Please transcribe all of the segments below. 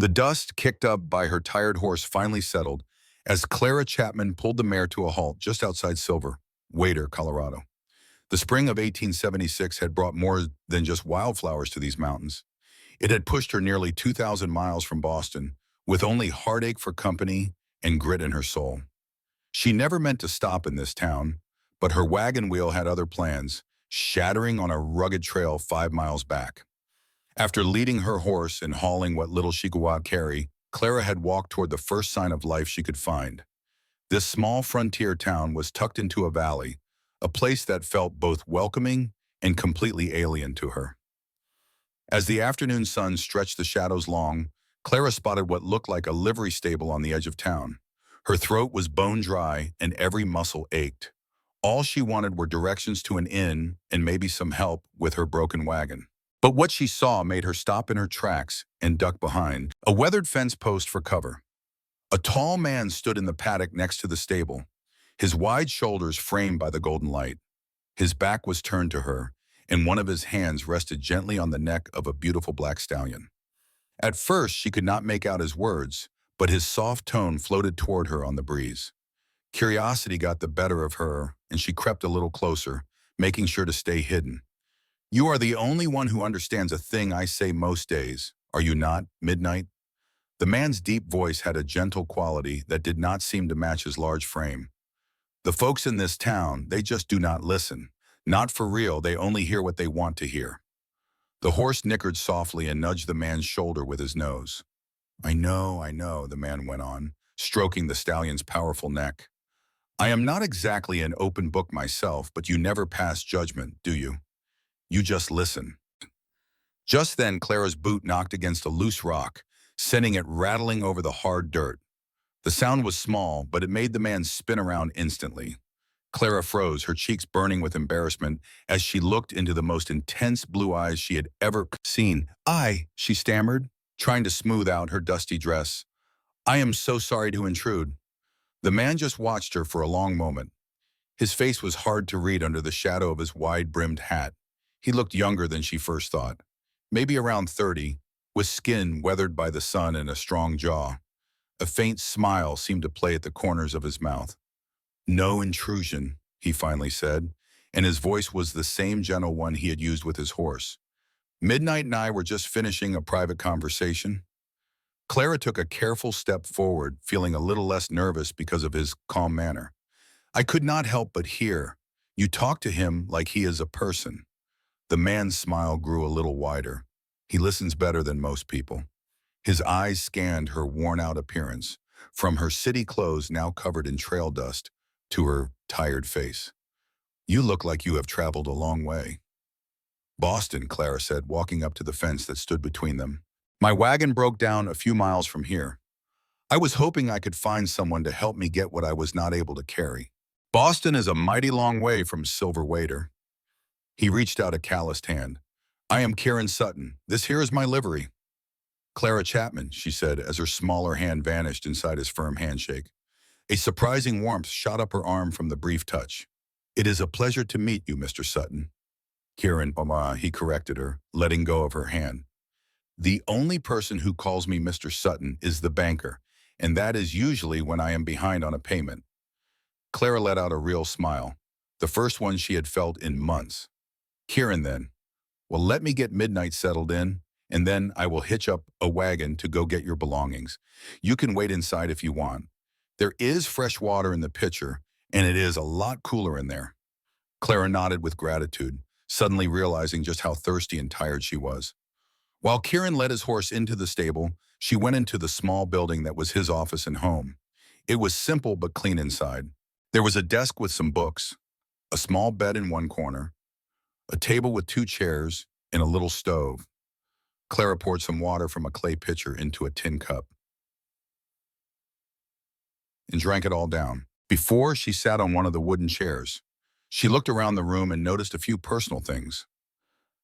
The dust kicked up by her tired horse finally settled as Clara Chapman pulled the mare to a halt just outside Silver, Waiter, Colorado. The spring of 1876 had brought more than just wildflowers to these mountains. It had pushed her nearly 2,000 miles from Boston, with only heartache for company and grit in her soul. She never meant to stop in this town, but her wagon wheel had other plans, shattering on a rugged trail 5 miles back. After leading her horse and hauling what little she could carry, Clara had walked toward the first sign of life she could find. This small frontier town was tucked into a valley, a place that felt both welcoming and completely alien to her. As the afternoon sun stretched the shadows long, Clara spotted what looked like a livery stable on the edge of town. Her throat was bone dry and every muscle ached. All she wanted were directions to an inn and maybe some help with her broken wagon. But what she saw made her stop in her tracks and duck behind a weathered fence post for cover. A tall man stood in the paddock next to the stable, his wide shoulders framed by the golden light. His back was turned to her, and one of his hands rested gently on the neck of a beautiful black stallion. At first, she could not make out his words, but his soft tone floated toward her on the breeze. Curiosity got the better of her, and she crept a little closer, making sure to stay hidden. "You are the only one who understands a thing I say most days, are you not, Midnight?" The man's deep voice had a gentle quality that did not seem to match his large frame. "The folks in this town, they just do not listen. Not for real, they only hear what they want to hear." The horse nickered softly and nudged the man's shoulder with his nose. I know," the man went on, stroking the stallion's powerful neck. "I am not exactly an open book myself, but you never pass judgment, do you? You just listen." Just then, Clara's boot knocked against a loose rock, sending it rattling over the hard dirt. The sound was small, but it made the man spin around instantly. Clara froze, her cheeks burning with embarrassment as she looked into the most intense blue eyes she had ever seen. She stammered, trying to smooth out her dusty dress. "I am so sorry to intrude." The man just watched her for a long moment. His face was hard to read under the shadow of his wide-brimmed hat. He looked younger than she first thought, maybe around 30, with skin weathered by the sun and a strong jaw. A faint smile seemed to play at the corners of his mouth. "No intrusion," he finally said, and his voice was the same gentle one he had used with his horse. "Midnight and I were just finishing a private conversation." Clara took a careful step forward, feeling a little less nervous because of his calm manner. "I could not help but hear. You talk to him like he is a person." The man's smile grew a little wider. "He listens better than most people." His eyes scanned her worn-out appearance, from her city clothes now covered in trail dust to her tired face. "You look like you have traveled a long way." "Boston," Clara said, walking up to the fence that stood between them. "My wagon broke down a few miles from here. I was hoping I could find someone to help me get what I was not able to carry. Boston is a mighty long way from Silver Waiter." He reached out a calloused hand. "I am Kieran Sutton. This here is my livery." "Clara Chapman," she said as her smaller hand vanished inside his firm handshake. A surprising warmth shot up her arm from the brief touch. "It is a pleasure to meet you, Mr. Sutton." "Kieran, Mama," he corrected her, letting go of her hand. "The only person who calls me Mr. Sutton is the banker, and that is usually when I am behind on a payment." Clara let out a real smile, the first one she had felt in months. "Kieran, then. Well, let me get Midnight settled in, and then I will hitch up a wagon to go get your belongings. You can wait inside if you want. There is fresh water in the pitcher, and it is a lot cooler in there." Clara nodded with gratitude, suddenly realizing just how thirsty and tired she was. While Kieran led his horse into the stable, she went into the small building that was his office and home. It was simple but clean inside. There was a desk with some books, a small bed in one corner, a table with 2 chairs, and a little stove. Clara poured some water from a clay pitcher into a tin cup and drank it all down. Before, she sat on one of the wooden chairs. She looked around the room and noticed a few personal things.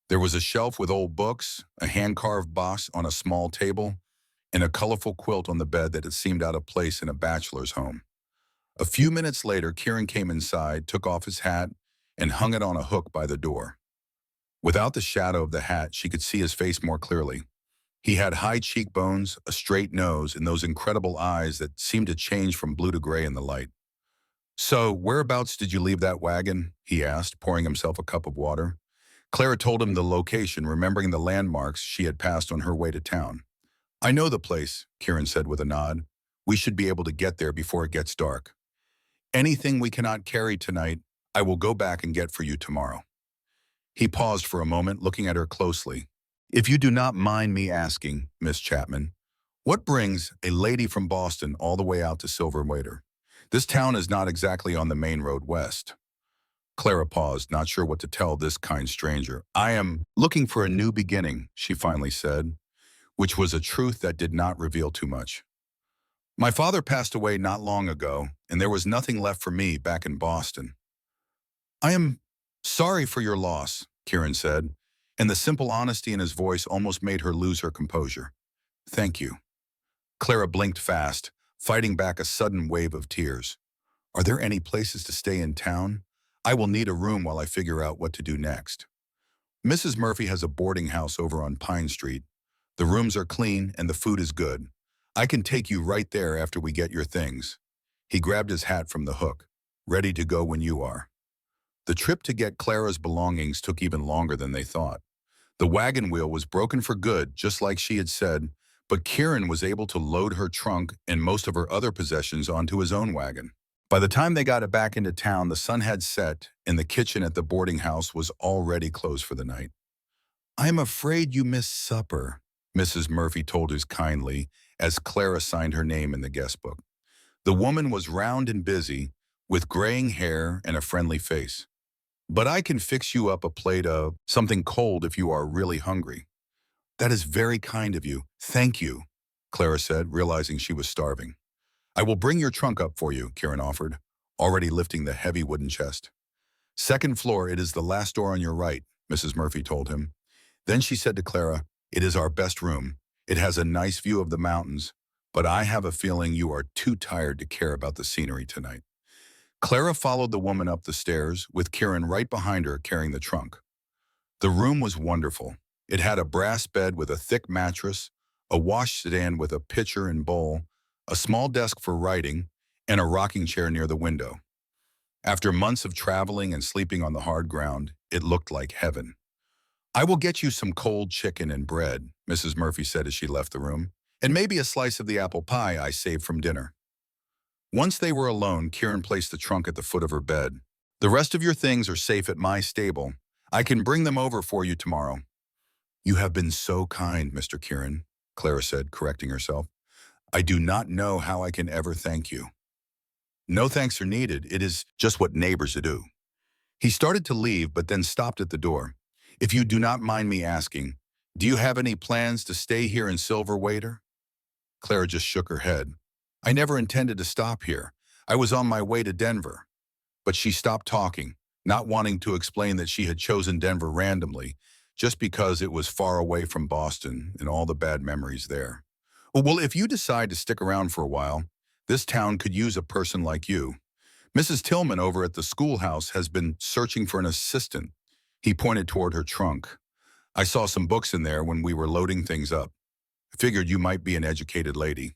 There was a shelf with old books, a hand-carved box on a small table, and a colorful quilt on the bed that had seemed out of place in a bachelor's home. A few minutes later, Kieran came inside, took off his hat, and hung it on a hook by the door. Without the shadow of the hat, she could see his face more clearly. He had high cheekbones, a straight nose, and those incredible eyes that seemed to change from blue to gray in the light. "So, whereabouts did you leave that wagon?" he asked, pouring himself a cup of water. Clara told him the location, remembering the landmarks she had passed on her way to town. "I know the place," Kieran said with a nod. "We should be able to get there before it gets dark. Anything we cannot carry tonight, I will go back and get for you tomorrow." He paused for a moment, looking at her closely. "If you do not mind me asking, Miss Chapman, what brings a lady from Boston all the way out to Silver Waiter? This town is not exactly on the main road west." Clara paused, not sure what to tell this kind stranger. "I am looking for a new beginning," she finally said, which was a truth that did not reveal too much. "My father passed away not long ago, and there was nothing left for me back in Boston." "I am sorry for your loss," Kieran said, and the simple honesty in his voice almost made her lose her composure. "Thank you." Clara blinked fast, fighting back a sudden wave of tears. "Are there any places to stay in town? I will need a room while I figure out what to do next." "Mrs. Murphy has a boarding house over on Pine Street. The rooms are clean and the food is good. I can take you right there after we get your things." He grabbed his hat from the hook. "Ready to go when you are." The trip to get Clara's belongings took even longer than they thought. The wagon wheel was broken for good, just like she had said, but Kieran was able to load her trunk and most of her other possessions onto his own wagon. By the time they got it back into town, the sun had set, and the kitchen at the boarding house was already closed for the night. "I am afraid you missed supper," Mrs. Murphy told us kindly, as Clara signed her name in the guest book. The woman was round and busy, with graying hair and a friendly face. "But I can fix you up a plate of something cold if you are really hungry." "That is very kind of you. Thank you," Clara said, realizing she was starving. "I will bring your trunk up for you," Kieran offered, already lifting the heavy wooden chest. "Second floor, it is the last door on your right," Mrs. Murphy told him. Then she said to Clara, "It is our best room. It has a nice view of the mountains, but I have a feeling you are too tired to care about the scenery tonight." Clara followed the woman up the stairs, with Kieran right behind her carrying the trunk. The room was wonderful. It had a brass bed with a thick mattress, a washstand with a pitcher and bowl, a small desk for writing, and a rocking chair near the window. After months of traveling and sleeping on the hard ground, it looked like heaven. "I will get you some cold chicken and bread," Mrs. Murphy said as she left the room, "and maybe a slice of the apple pie I saved from dinner." Once they were alone, Kieran placed the trunk at the foot of her bed. "The rest of your things are safe at my stable. I can bring them over for you tomorrow." "You have been so kind, Mr. Kieran," Clara said, correcting herself. "I do not know how I can ever thank you." "No thanks are needed. It is just what neighbors do." He started to leave, but then stopped at the door. "If you do not mind me asking, do you have any plans to stay here in Silver Waiter?" Clara just shook her head. "I never intended to stop here. I was on my way to Denver." But she stopped talking, not wanting to explain that she had chosen Denver randomly, just because it was far away from Boston and all the bad memories there. "Well, if you decide to stick around for a while, this town could use a person like you. Mrs. Tillman over at the schoolhouse has been searching for an assistant." He pointed toward her trunk. "I saw some books in there when we were loading things up. I figured you might be an educated lady."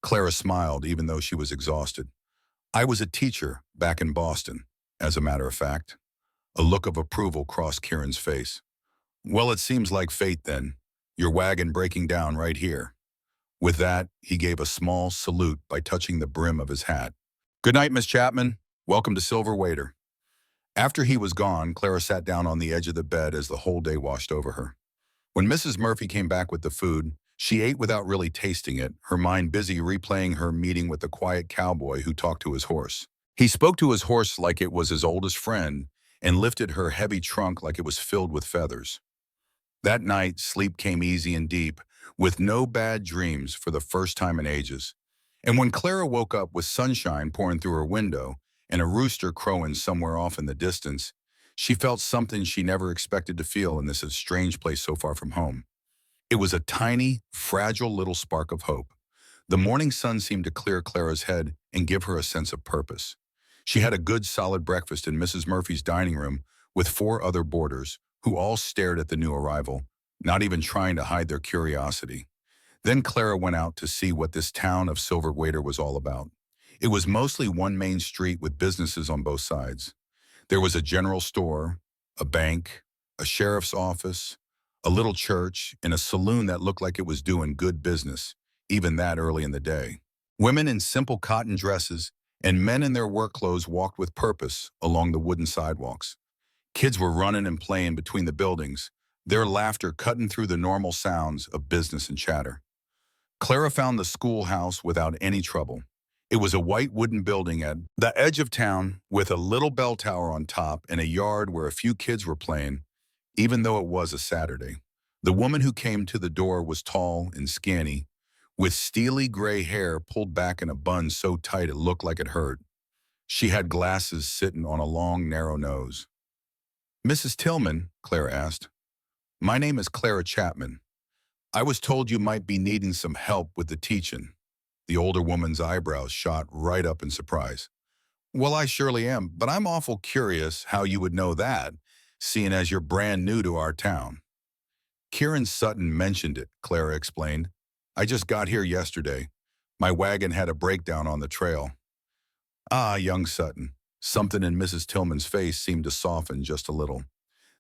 Clara smiled, even though she was exhausted. "I was a teacher back in Boston, as a matter of fact." A look of approval crossed Kieran's face. "Well, it seems like fate then. Your wagon breaking down right here." With that, he gave a small salute by touching the brim of his hat. "Good night, Miss Chapman. Welcome to Silver Waiter." After he was gone, Clara sat down on the edge of the bed as the whole day washed over her. When Mrs. Murphy came back with the food, she ate without really tasting it, her mind busy replaying her meeting with the quiet cowboy who talked to his horse. He spoke to his horse like it was his oldest friend and lifted her heavy trunk like it was filled with feathers. That night, sleep came easy and deep, with no bad dreams for the first time in ages. And when Clara woke up with sunshine pouring through her window and a rooster crowing somewhere off in the distance, she felt something she never expected to feel in this strange place so far from home. It was a tiny, fragile little spark of hope. The morning sun seemed to clear Clara's head and give her a sense of purpose. She had a good, solid breakfast in Mrs. Murphy's dining room with 4 other boarders, who all stared at the new arrival, not even trying to hide their curiosity. Then Clara went out to see what this town of Silver Waiter was all about. It was mostly one main street with businesses on both sides. There was a general store, a bank, a sheriff's office, a little church, and a saloon that looked like it was doing good business, even that early in the day. Women in simple cotton dresses and men in their work clothes walked with purpose along the wooden sidewalks. Kids were running and playing between the buildings, their laughter cutting through the normal sounds of business and chatter. Clara found the schoolhouse without any trouble. It was a white wooden building at the edge of town with a little bell tower on top and a yard where a few kids were playing, even though it was a Saturday. The woman who came to the door was tall and skinny, with steely gray hair pulled back in a bun so tight it looked like it hurt. She had glasses sitting on a long, narrow nose. "Mrs. Tillman," Clara asked. "My name is Clara Chapman. I was told you might be needing some help with the teaching." The older woman's eyebrows shot right up in surprise. "Well, I surely am, but I'm awful curious how you would know that, seeing as you're brand new to our town." "Kieran Sutton mentioned it," Clara explained. "I just got here yesterday. My wagon had a breakdown on the trail." "Ah, young Sutton." Something in Mrs. Tillman's face seemed to soften just a little.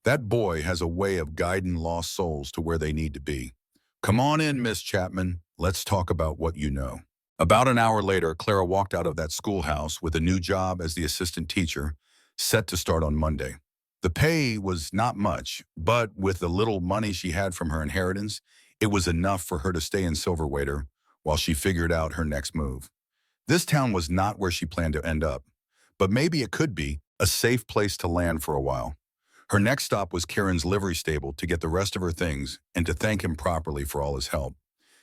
"That boy has a way of guiding lost souls to where they need to be. Come on in, Miss Chapman. Let's talk about what you know." About an hour later, Clara walked out of that schoolhouse with a new job as the assistant teacher, set to start on Monday. The pay was not much, but with the little money she had from her inheritance, it was enough for her to stay in Silver Waiter while she figured out her next move. This town was not where she planned to end up, but maybe it could be a safe place to land for a while. Her next stop was Kieran's livery stable to get the rest of her things and to thank him properly for all his help.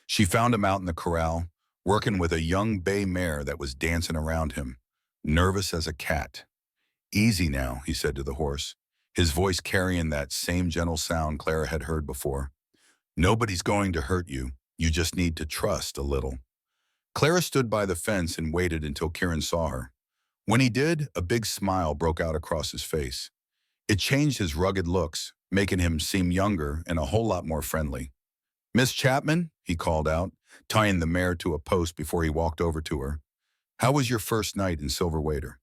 She found him out in the corral, working with a young bay mare that was dancing around him, nervous as a cat. "Easy now," he said to the horse, his voice carrying that same gentle sound Clara had heard before. "Nobody's going to hurt you. You just need to trust a little." Clara stood by the fence and waited until Kieran saw her. When he did, a big smile broke out across his face. It changed his rugged looks, making him seem younger and a whole lot more friendly. "Miss Chapman," he called out, tying the mare to a post before he walked over to her. "How was your first night in Silver Waiter?"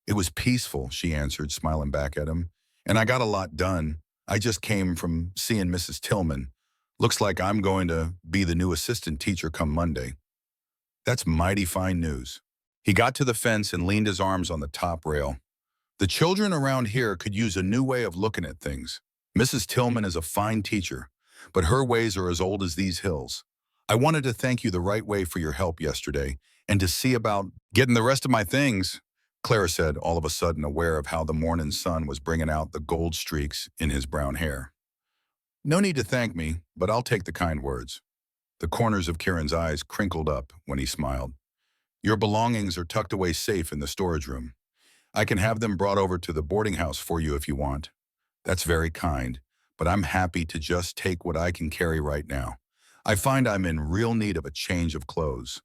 "It was peaceful," she answered, smiling back at him. "And I got a lot done. I just came from seeing Mrs. Tillman. Looks like I'm going to be the new assistant teacher come Monday." "That's mighty fine news." He got to the fence and leaned his arms on the top rail. "The children around here could use a new way of looking at things. Mrs. Tillman is a fine teacher, but her ways are as old as these hills. I wanted to thank you the right way for your help yesterday and to see about getting the rest of my things," Clara said, all of a sudden aware of how the morning sun was bringing out the gold streaks in his brown hair. "No need to thank me, but I'll take the kind words." The corners of Kieran's eyes crinkled up when he smiled. "Your belongings are tucked away safe in the storage room. I can have them brought over to the boarding house for you if you want." "That's very kind, but I'm happy to just take what I can carry right now. I find I'm in real need of a change of clothes."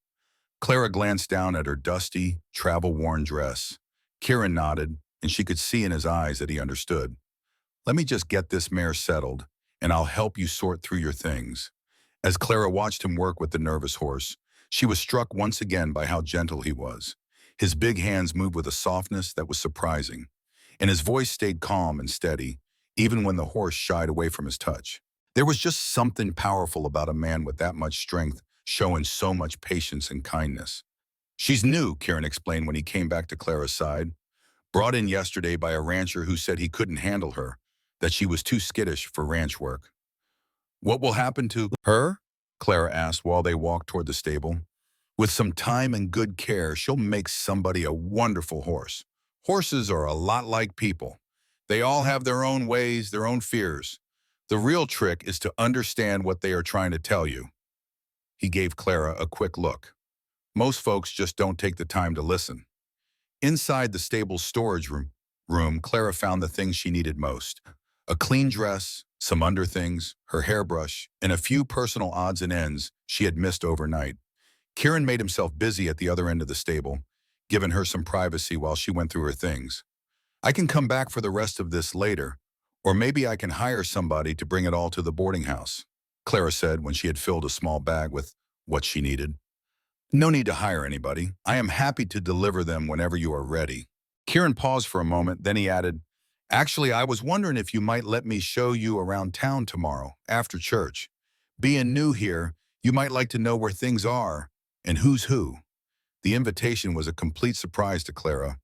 Clara glanced down at her dusty, travel-worn dress. Kieran nodded, and she could see in his eyes that he understood. "Let me just get this mare settled, and I'll help you sort through your things." As Clara watched him work with the nervous horse, she was struck once again by how gentle he was. His big hands moved with a softness that was surprising, and his voice stayed calm and steady, even when the horse shied away from his touch. There was just something powerful about a man with that much strength showing so much patience and kindness. "She's new," Kieran explained when he came back to Clara's side. "Brought in yesterday by a rancher who said he couldn't handle her, that she was too skittish for ranch work." "What will happen to her?" Clara asked while they walked toward the stable. "With some time and good care, she'll make somebody a wonderful horse. Horses are a lot like people. They all have their own ways, their own fears. The real trick is to understand what they are trying to tell you." He gave Clara a quick look. Most folks just don't take the time to listen. Inside the stable's storage room, Clara found the things she needed most. A clean dress, some underthings, her hairbrush, and a few personal odds and ends she had missed overnight. Kieran made himself busy at the other end of the stable, giving her some privacy while she went through her things. "I can come back for the rest of this later, Or maybe I can hire somebody to bring it all to the boarding house, Clara said when she had filled a small bag with what she needed. No need to hire anybody. I am happy to deliver them whenever you are ready. Kieran paused for a moment, then he added, actually, I was wondering if you might let me show you around town tomorrow, after church. Being new here, you might like to know where things are and who's who. The invitation was a complete surprise to Clara.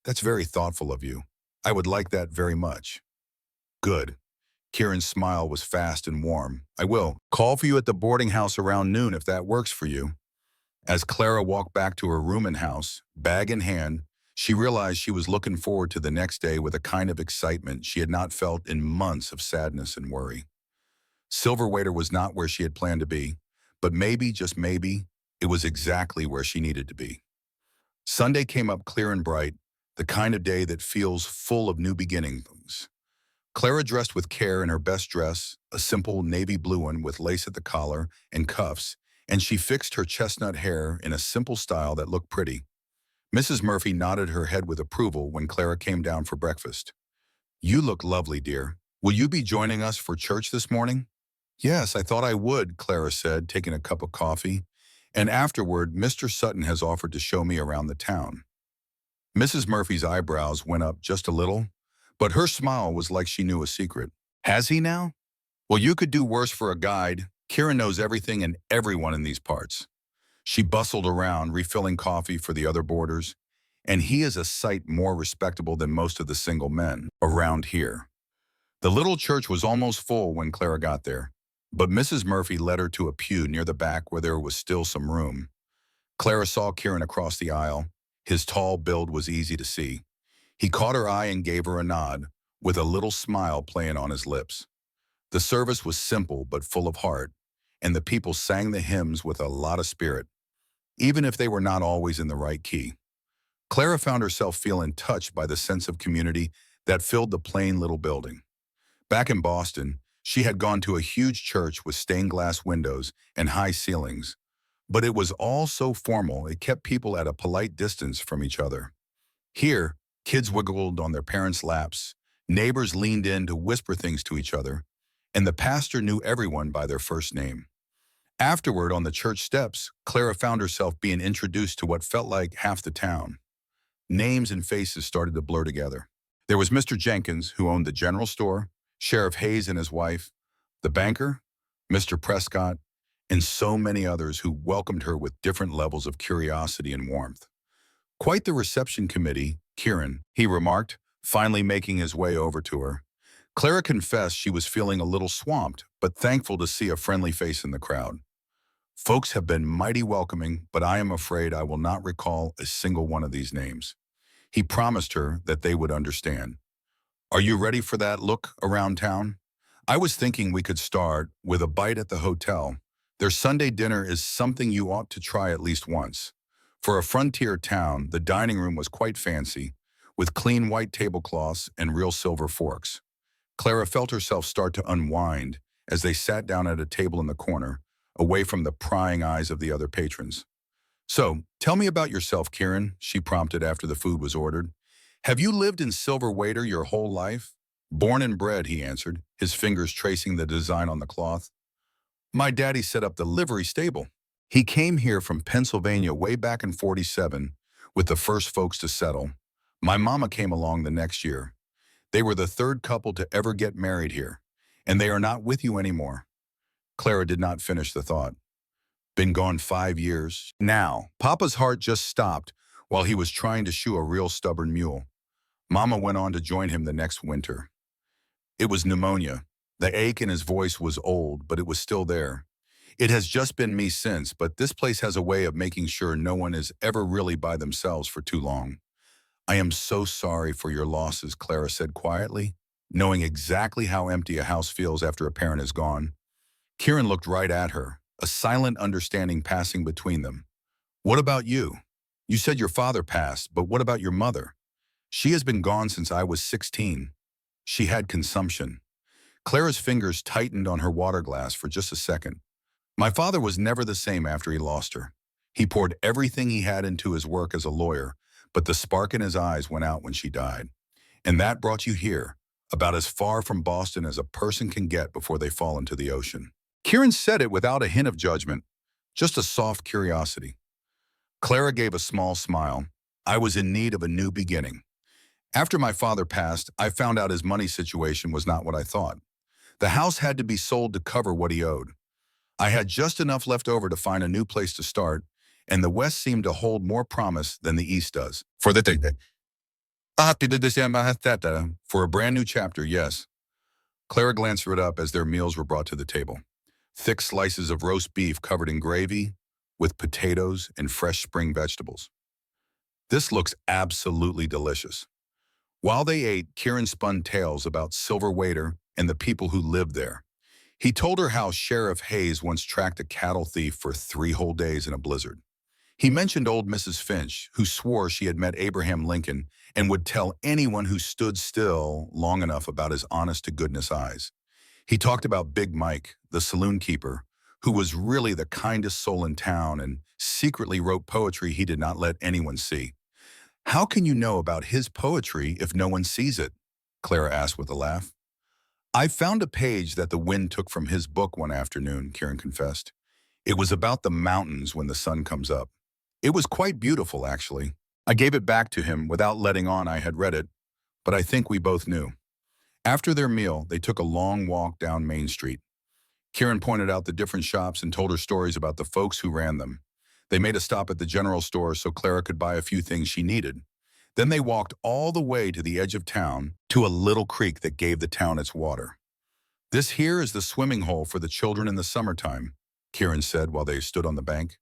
That's very thoughtful of you. I would like that very much. Good. Kieran's smile was fast and warm. I will call for you at the boarding house around noon if that works for you. As Clara walked back to her room and house, bag in hand, she realized she was looking forward to the next day with a kind of excitement she had not felt in months of sadness and worry. Silverwater was not where she had planned to be, but maybe, just maybe, it was exactly where she needed to be. Sunday came up clear and bright, the kind of day that feels full of new beginnings. Clara dressed with care in her best dress, a simple navy blue one with lace at the collar and cuffs, and she fixed her chestnut hair in a simple style that looked pretty. Mrs. Murphy nodded her head with approval when Clara came down for breakfast. You look lovely, dear. Will you be joining us for church this morning? Yes, I thought I would, Clara said, taking a cup of coffee. And afterward, Mr. Sutton has offered to show me around the town. Mrs. Murphy's eyebrows went up just a little, but her smile was like she knew a secret. Has he now? Well, you could do worse for a guide. Kieran knows everything and everyone in these parts. She bustled around, refilling coffee for the other boarders, and he is a sight more respectable than most of the single men around here. The little church was almost full when Clara got there, but Mrs. Murphy led her to a pew near the back where there was still some room. Clara saw Kieran across the aisle. His tall build was easy to see. He caught her eye and gave her a nod, with a little smile playing on his lips. The service was simple but full of heart, and the people sang the hymns with a lot of spirit, even if they were not always in the right key. Clara found herself feeling touched by the sense of community that filled the plain little building. Back in Boston, she had gone to a huge church with stained glass windows and high ceilings, but it was all so formal it kept people at a polite distance from each other. Here, kids wiggled on their parents' laps, neighbors leaned in to whisper things to each other, and the pastor knew everyone by their first name. Afterward, on the church steps, Clara found herself being introduced to what felt like half the town. Names and faces started to blur together. There was Mr. Jenkins, who owned the general store, Sheriff Hayes and his wife, the banker, Mr. Prescott, and so many others who welcomed her with different levels of curiosity and warmth. Quite the reception committee, Kieran, he remarked, finally making his way over to her. Clara confessed she was feeling a little swamped, but thankful to see a friendly face in the crowd. Folks have been mighty welcoming, but I am afraid I will not recall a single one of these names. He promised her that they would understand. Are you ready for that look around town? I was thinking we could start with a bite at the hotel. Their Sunday dinner is something you ought to try at least once. For a frontier town, the dining room was quite fancy, with clean white tablecloths and real silver forks. Clara felt herself start to unwind as they sat down at a table in the corner, away from the prying eyes of the other patrons. So, tell me about yourself, Kieran, she prompted after the food was ordered. Have you lived in Silverwater your whole life? Born and bred, he answered, his fingers tracing the design on the cloth. My daddy set up the livery stable. He came here from Pennsylvania way back in '47 with the first folks to settle. My mama came along the next year. They were the third couple to ever get married here, and they are not with you anymore. Clara did not finish the thought. Been gone 5 years. Now, Papa's heart just stopped while he was trying to shoe a real stubborn mule. Mama went on to join him the next winter. It was pneumonia. The ache in his voice was old, but it was still there. It has just been me since, but this place has a way of making sure no one is ever really by themselves for too long. I am so sorry for your losses, Clara said quietly, knowing exactly how empty a house feels after a parent is gone. Kieran looked right at her, a silent understanding passing between them. What about you? You said your father passed, but what about your mother? She has been gone since I was 16. She had consumption. Clara's fingers tightened on her water glass for just a second. My father was never the same after he lost her. He poured everything he had into his work as a lawyer, but the spark in his eyes went out when she died. And that brought you here, about as far from Boston as a person can get before they fall into the ocean. Kieran said it without a hint of judgment, just a soft curiosity. Clara gave a small smile. I was in need of a new beginning. After my father passed, I found out his money situation was not what I thought. The house had to be sold to cover what he owed. I had just enough left over to find a new place to start, and the West seemed to hold more promise than the East does. For a brand new chapter, yes. Clara glanced it up as their meals were brought to the table. Thick slices of roast beef covered in gravy, with potatoes and fresh spring vegetables. This looks absolutely delicious. While they ate, Kieran spun tales about Silver Waiter and the people who lived there. He told her how Sheriff Hayes once tracked a cattle thief for 3 whole days in a blizzard. He mentioned old Mrs. Finch, who swore she had met Abraham Lincoln and would tell anyone who stood still long enough about his honest-to-goodness eyes. He talked about Big Mike, the saloon keeper, who was really the kindest soul in town and secretly wrote poetry he did not let anyone see. How can you know about his poetry if no one sees it? Clara asked with a laugh. I found a page that the wind took from his book one afternoon, Kieran confessed. It was about the mountains when the sun comes up. It was quite beautiful, actually. I gave it back to him without letting on I had read it, but I think we both knew. After their meal, they took a long walk down Main Street. Kieran pointed out the different shops and told her stories about the folks who ran them. They made a stop at the general store so Clara could buy a few things she needed. Then they walked all the way to the edge of town, to a little creek that gave the town its water. This here is the swimming hole for the children in the summertime, Kieran said while they stood on the bank.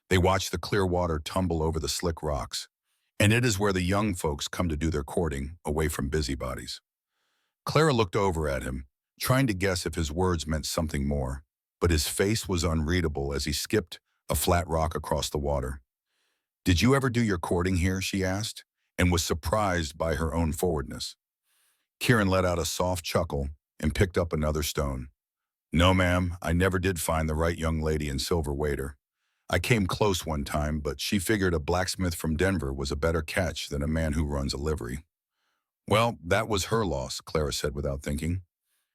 They watched the clear water tumble over the slick rocks. And it is where the young folks come to do their courting, away from busybodies. Clara looked over at him, trying to guess if his words meant something more, but his face was unreadable as he skipped a flat rock across the water. Did you ever do your courting here, she asked, and was surprised by her own forwardness. Kieran let out a soft chuckle and picked up another stone. No, ma'am, I never did find the right young lady in Silver Waiter. I came close one time, but she figured a blacksmith from Denver was a better catch than a man who runs a livery. Well, that was her loss, Clara said without thinking.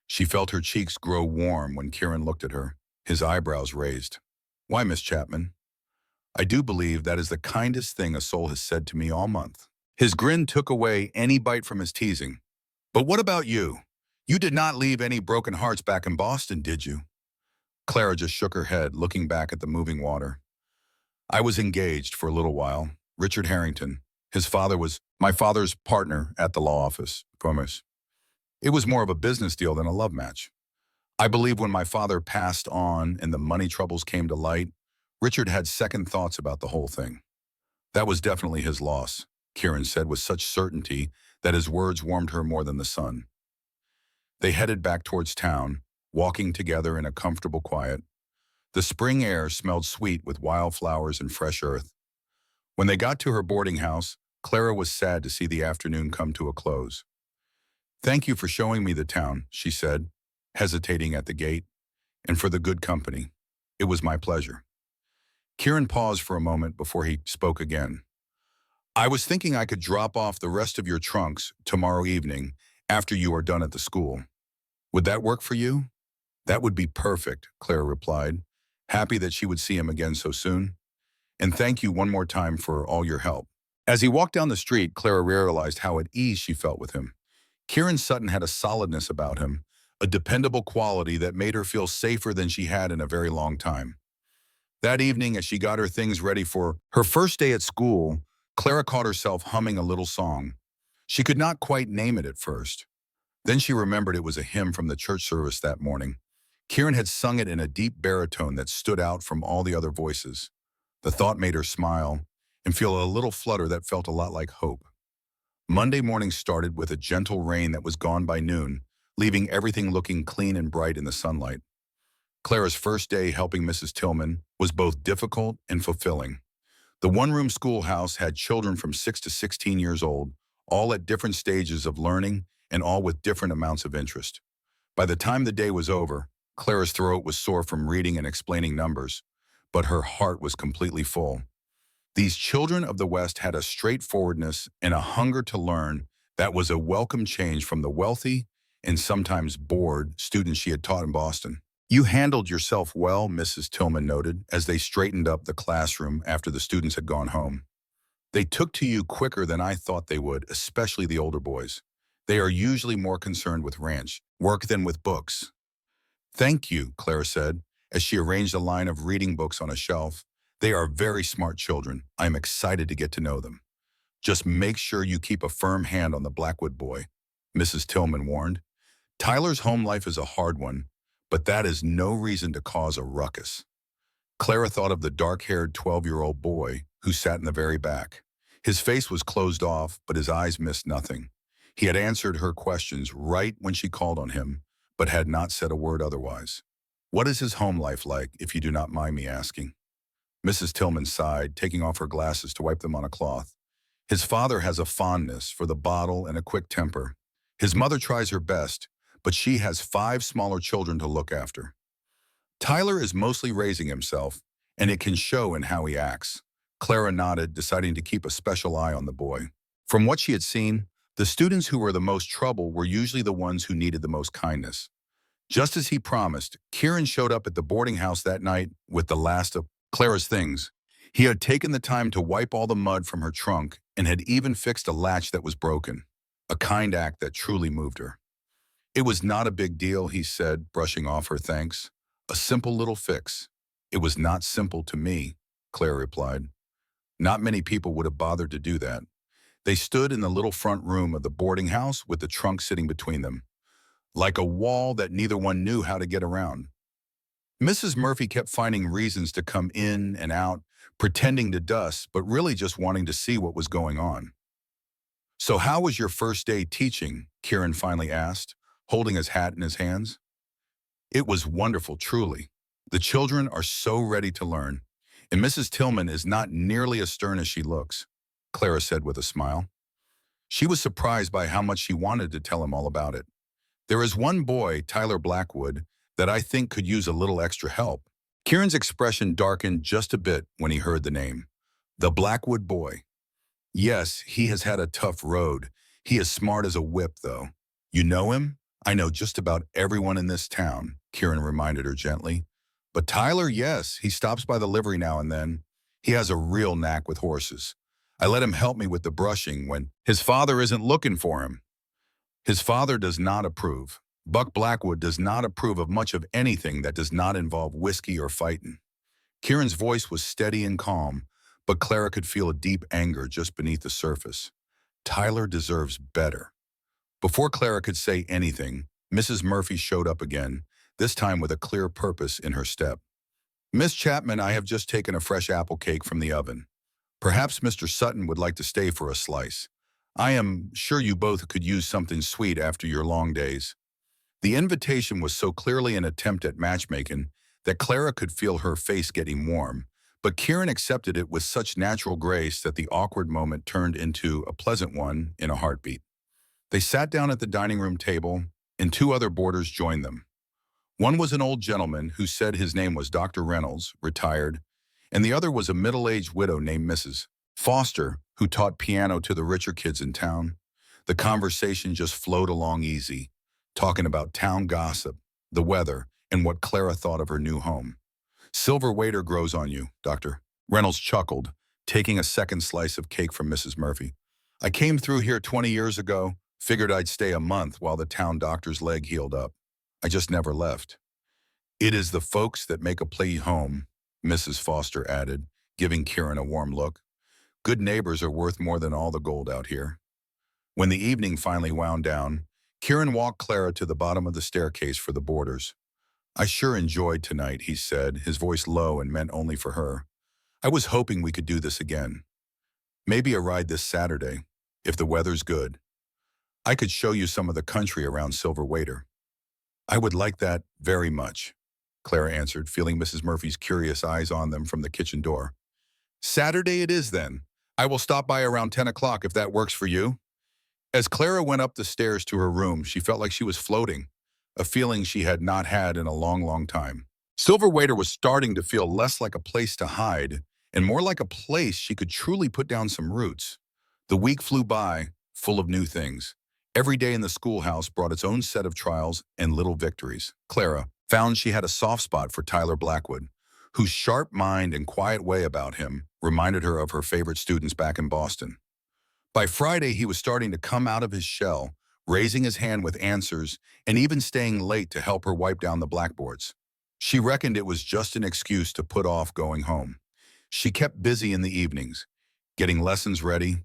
She felt her cheeks grow warm when Kieran looked at her, his eyebrows raised. Why, Miss Chapman? I do believe that is the kindest thing a soul has said to me all month. His grin took away any bite from his teasing. But what about you? You did not leave any broken hearts back in Boston, did you? Clara just shook her head, looking back at the moving water. I was engaged for a little while. Richard Harrington. His father was my father's partner at the law office, Promise. It was more of a business deal than a love match. I believe when my father passed on and the money troubles came to light, Richard had second thoughts about the whole thing. That was definitely his loss, Kieran said with such certainty that his words warmed her more than the sun. They headed back towards town, walking together in a comfortable quiet. The spring air smelled sweet with wildflowers and fresh earth. When they got to her boarding house, Clara was sad to see the afternoon come to a close. Thank you for showing me the town, she said, hesitating at the gate, and for the good company. It was my pleasure. Kieran paused for a moment before he spoke again. I was thinking I could drop off the rest of your trunks tomorrow evening after you are done at the school. Would that work for you? That would be perfect, Clara replied, happy that she would see him again so soon. And thank you one more time for all your help. As he walked down the street, Clara realized how at ease she felt with him. Kieran Sutton had a solidness about him, a dependable quality that made her feel safer than she had in a very long time. That evening, as she got her things ready for her first day at school, Clara caught herself humming a little song. She could not quite name it at first. Then she remembered it was a hymn from the church service that morning. Kieran had sung it in a deep baritone that stood out from all the other voices. The thought made her smile and feel a little flutter that felt a lot like hope. Monday morning started with a gentle rain that was gone by noon, leaving everything looking clean and bright in the sunlight. Clara's first day helping Mrs. Tillman was both difficult and fulfilling. The one-room schoolhouse had children from 6 to 16 years old, all at different stages of learning and all with different amounts of interest. By the time the day was over, Clara's throat was sore from reading and explaining numbers, but her heart was completely full. These children of the West had a straightforwardness and a hunger to learn that was a welcome change from the wealthy and sometimes bored students she had taught in Boston. You handled yourself well, Mrs. Tillman noted, as they straightened up the classroom after the students had gone home. They took to you quicker than I thought they would, especially the older boys. They are usually more concerned with ranch work than with books. Thank you, Clara said, as she arranged a line of reading books on a shelf. They are very smart children. I am excited to get to know them. Just make sure you keep a firm hand on the Blackwood boy, Mrs. Tillman warned. Tyler's home life is a hard one, but that is no reason to cause a ruckus. Clara thought of the dark-haired 12-year-old boy who sat in the very back. His face was closed off, but his eyes missed nothing. He had answered her questions right when she called on him, but had not said a word otherwise. What is his home life like, if you do not mind me asking? Mrs. Tillman sighed, taking off her glasses to wipe them on a cloth. His father has a fondness for the bottle and a quick temper. His mother tries her best, but she has 5 smaller children to look after. Tyler is mostly raising himself, and it can show in how he acts. Clara nodded, deciding to keep a special eye on the boy. From what she had seen, the students who were the most trouble were usually the ones who needed the most kindness. Just as he promised, Kieran showed up at the boarding house that night with the last of Clara's things. He had taken the time to wipe all the mud from her trunk and had even fixed a latch that was broken, a kind act that truly moved her. It was not a big deal, he said, brushing off her thanks. A simple little fix. It was not simple to me, Clara replied. Not many people would have bothered to do that. They stood in the little front room of the boarding house with the trunk sitting between them, like a wall that neither one knew how to get around. Mrs. Murphy kept finding reasons to come in and out, pretending to dust, but really just wanting to see what was going on. So how was your first day teaching? Kieran finally asked, holding his hat in his hands. It was wonderful, truly. The children are so ready to learn, and Mrs. Tillman is not nearly as stern as she looks, Clara said with a smile. She was surprised by how much she wanted to tell him all about it. There is one boy, Tyler Blackwood, that I think could use a little extra help. Kieran's expression darkened just a bit when he heard the name. The Blackwood boy. Yes, he has had a tough road. He is smart as a whip, though. You know him? I know just about everyone in this town, Kieran reminded her gently. But Tyler, yes, he stops by the livery now and then. He has a real knack with horses. I let him help me with the brushing when his father isn't looking for him. His father does not approve. Buck Blackwood does not approve of much of anything that does not involve whiskey or fighting. Kieran's voice was steady and calm, but Clara could feel a deep anger just beneath the surface. Tyler deserves better. Before Clara could say anything, Mrs. Murphy showed up again, this time with a clear purpose in her step. Miss Chapman, I have just taken a fresh apple cake from the oven. Perhaps Mr. Sutton would like to stay for a slice. I am sure you both could use something sweet after your long days. The invitation was so clearly an attempt at matchmaking that Clara could feel her face getting warm, but Kieran accepted it with such natural grace that the awkward moment turned into a pleasant one in a heartbeat. They sat down at the dining room table, and 2 other boarders joined them. One was an old gentleman who said his name was Dr. Reynolds, retired, and the other was a middle-aged widow named Mrs. Foster, who taught piano to the richer kids in town. The conversation just flowed along easy, talking about town gossip, the weather, and what Clara thought of her new home. Silver waiter grows on you, Dr. Reynolds chuckled, taking a second slice of cake from Mrs. Murphy. I came through here 20 years ago, figured I'd stay a month while the town doctor's leg healed up. I just never left. It is the folks that make a place home, Mrs. Foster added, giving Kieran a warm look. Good neighbors are worth more than all the gold out here. When the evening finally wound down, Kieran walked Clara to the bottom of the staircase for the boarders. I sure enjoyed tonight, he said, his voice low and meant only for her. I was hoping we could do this again. Maybe a ride this Saturday, if the weather's good. I could show you some of the country around Silver Waiter. I would like that very much, Clara answered, feeling Mrs. Murphy's curious eyes on them from the kitchen door. Saturday it is then. I will stop by around 10 o'clock if that works for you. As Clara went up the stairs to her room, she felt like she was floating, a feeling she had not had in a long, long time. Silver Waiter was starting to feel less like a place to hide and more like a place she could truly put down some roots. The week flew by, full of new things. Every day in the schoolhouse brought its own set of trials and little victories. Clara found she had a soft spot for Tyler Blackwood, whose sharp mind and quiet way about him reminded her of her favorite students back in Boston. By Friday, he was starting to come out of his shell, raising his hand with answers and even staying late to help her wipe down the blackboards. She reckoned it was just an excuse to put off going home. She kept busy in the evenings, getting lessons ready,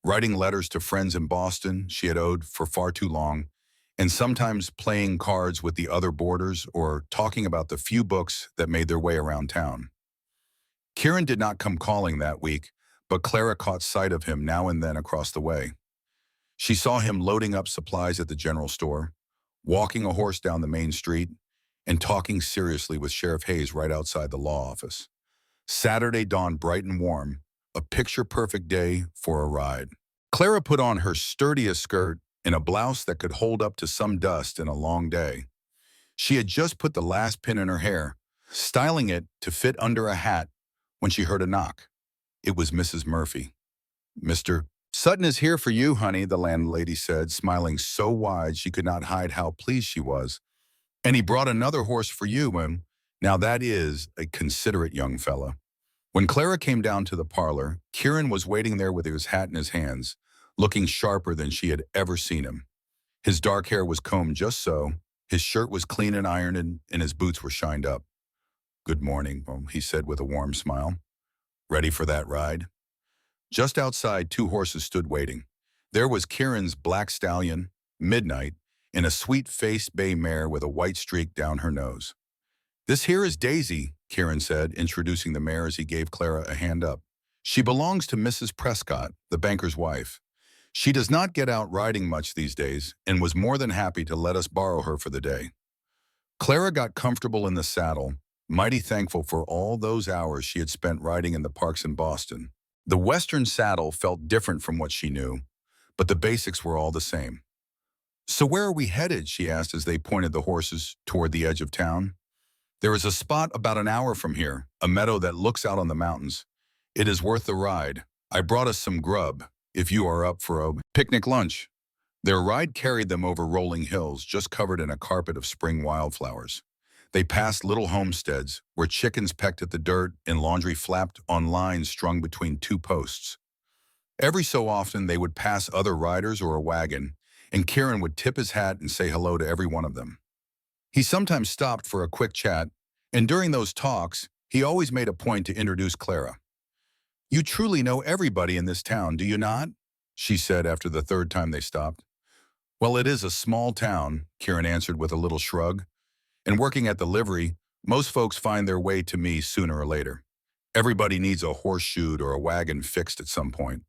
writing letters to friends in Boston she had owed for far too long, and sometimes playing cards with the other boarders or talking about the few books that made their way around town. Kieran did not come calling that week, but Clara caught sight of him now and then across the way. She saw him loading up supplies at the general store, walking a horse down the main street, and talking seriously with Sheriff Hayes right outside the law office. Saturday dawned bright and warm, a picture-perfect day for a ride. Clara put on her sturdiest skirt and a blouse that could hold up to some dust in a long day. She had just put the last pin in her hair, styling it to fit under a hat, when she heard a knock. It was Mrs. Murphy. "Mr. Sutton is here for you, honey," the landlady said, smiling so wide she could not hide how pleased she was. "And he brought another horse for you, and now that is a considerate young fella." When Clara came down to the parlor, Kieran was waiting there with his hat in his hands, looking sharper than she had ever seen him. His dark hair was combed just so, his shirt was clean and ironed, and his boots were shined up. "Good morning," he said with a warm smile. "Ready for that ride?" Just outside, two horses stood waiting. There was Kieran's black stallion, Midnight, and a sweet-faced bay mare with a white streak down her nose. "This here is Daisy," Kieran said, introducing the mare as he gave Clara a hand up. "She belongs to Mrs. Prescott, the banker's wife. She does not get out riding much these days and was more than happy to let us borrow her for the day." Clara got comfortable in the saddle, mighty thankful for all those hours she had spent riding in the parks in Boston. The Western saddle felt different from what she knew, but the basics were all the same. "So where are we headed?" she asked as they pointed the horses toward the edge of town. "There is a spot about an hour from here, a meadow that looks out on the mountains. It is worth the ride. I brought us some grub, if you are up for a picnic lunch." Their ride carried them over rolling hills just covered in a carpet of spring wildflowers. They passed little homesteads where chickens pecked at the dirt and laundry flapped on lines strung between two posts. Every so often they would pass other riders or a wagon, and Kieran would tip his hat and say hello to every one of them. He sometimes stopped for a quick chat, and during those talks, he always made a point to introduce Clara. "You truly know everybody in this town, do you not?" she said after the third time they stopped. "Well, it is a small town," Kieran answered with a little shrug. "And working at the livery, most folks find their way to me sooner or later. Everybody needs a horseshoe or a wagon fixed at some point."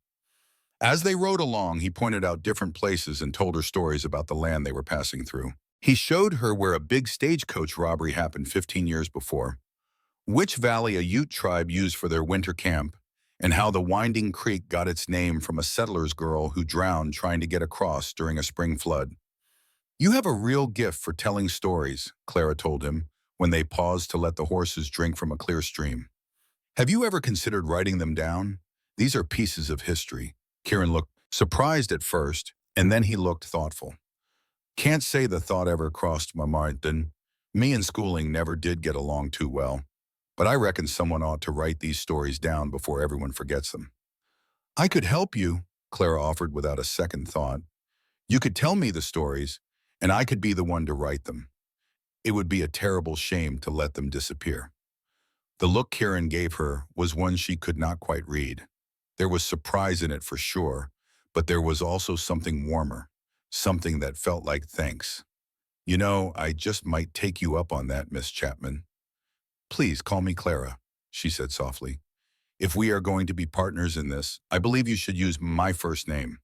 As they rode along, he pointed out different places and told her stories about the land they were passing through. He showed her where a big stagecoach robbery happened 15 years before, which valley a Ute tribe used for their winter camp, and how the Winding Creek got its name from a settler's girl who drowned trying to get across during a spring flood. "You have a real gift for telling stories," Clara told him, when they paused to let the horses drink from a clear stream. "Have you ever considered writing them down? These are pieces of history." Kieran looked surprised at first, and then he looked thoughtful. "Can't say the thought ever crossed my mind, then. Me and schooling never did get along too well. But I reckon someone ought to write these stories down before everyone forgets them." "I could help you," Clara offered without a second thought. "You could tell me the stories, and I could be the one to write them. It would be a terrible shame to let them disappear." The look Kieran gave her was one she could not quite read. There was surprise in it for sure, but there was also something warmer, something that felt like thanks. "You know, I just might take you up on that, Miss Chapman." "Please call me Clara," she said softly. "If we are going to be partners in this, I believe you should use my first name."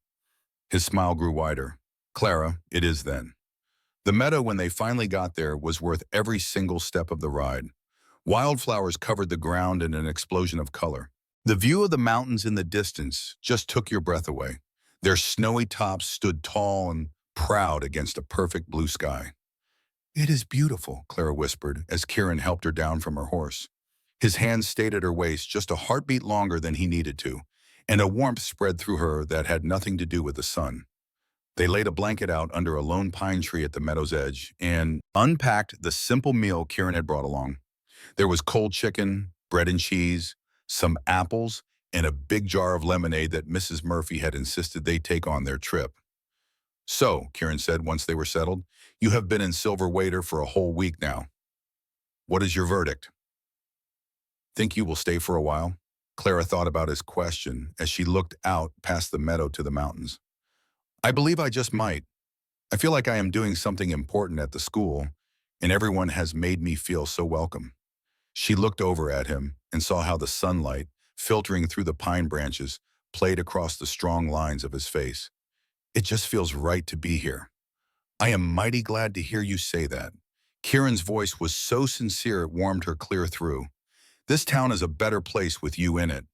His smile grew wider. "Clara, it is then." The meadow when they finally got there was worth every single step of the ride. Wildflowers covered the ground in an explosion of color. The view of the mountains in the distance just took your breath away. Their snowy tops stood tall and proud against a perfect blue sky. "It is beautiful," Clara whispered as Kieran helped her down from her horse. His hand stayed at her waist just a heartbeat longer than he needed to, and a warmth spread through her that had nothing to do with the sun. They laid a blanket out under a lone pine tree at the meadow's edge and unpacked the simple meal Kieran had brought along. There was cold chicken, bread and cheese, some apples, and a big jar of lemonade that Mrs. Murphy had insisted they take on their trip. "So," Kieran said once they were settled, "you have been in Silver Waiter for a whole week now. What is your verdict? Think you will stay for a while?" Clara thought about his question as she looked out past the meadow to the mountains. "I believe I just might. I feel like I am doing something important at the school, and everyone has made me feel so welcome." She looked over at him and saw how the sunlight, filtering through the pine branches, played across the strong lines of his face. "It just feels right to be here." "I am mighty glad to hear you say that." Kieran's voice was so sincere it warmed her clear through. "This town is a better place with you in it."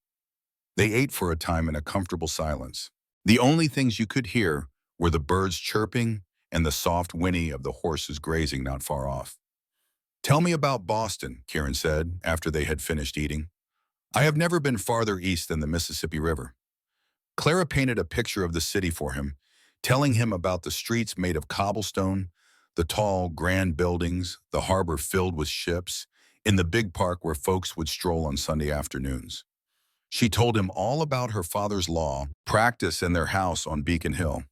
They ate for a time in a comfortable silence. The only things you could hear were the birds chirping and the soft whinny of the horses grazing not far off. "Tell me about Boston," Kieran said after they had finished eating. "I have never been farther east than the Mississippi River." Clara painted a picture of the city for him, telling him about the streets made of cobblestone, the tall, grand buildings, the harbor filled with ships, in the big park where folks would stroll on Sunday afternoons. She told him all about her father's law practice and their house on Beacon Hill.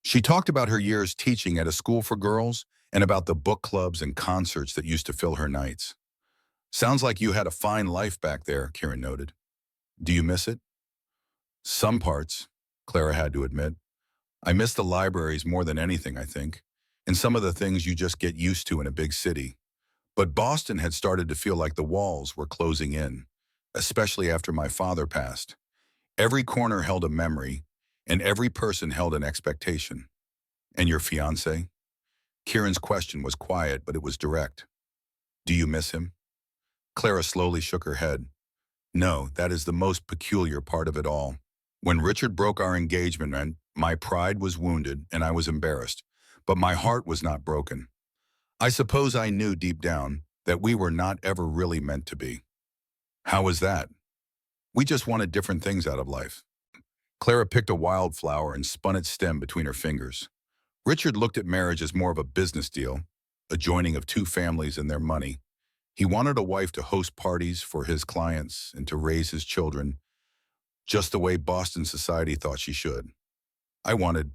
She talked about her years teaching at a school for girls and about the book clubs and concerts that used to fill her nights. "Sounds like you had a fine life back there," Kieran noted. "Do you miss it?" "Some parts," Clara had to admit. "I miss the libraries more than anything, I think, and some of the things you just get used to in a big city. But Boston had started to feel like the walls were closing in, especially after my father passed. Every corner held a memory, and every person held an expectation." "And your fiancé?" Kieran's question was quiet, but it was direct. "Do you miss him?" Clara slowly shook her head. "No, that is the most peculiar part of it all. When Richard broke our engagement, my pride was wounded and I was embarrassed, but my heart was not broken. I suppose I knew deep down that we were not ever really meant to be." "How was that?" "We just wanted different things out of life." Clara picked a wildflower and spun its stem between her fingers. "Richard looked at marriage as more of a business deal, a joining of two families and their money. He wanted a wife to host parties for his clients and to raise his children, just the way Boston society thought she should. I wanted—"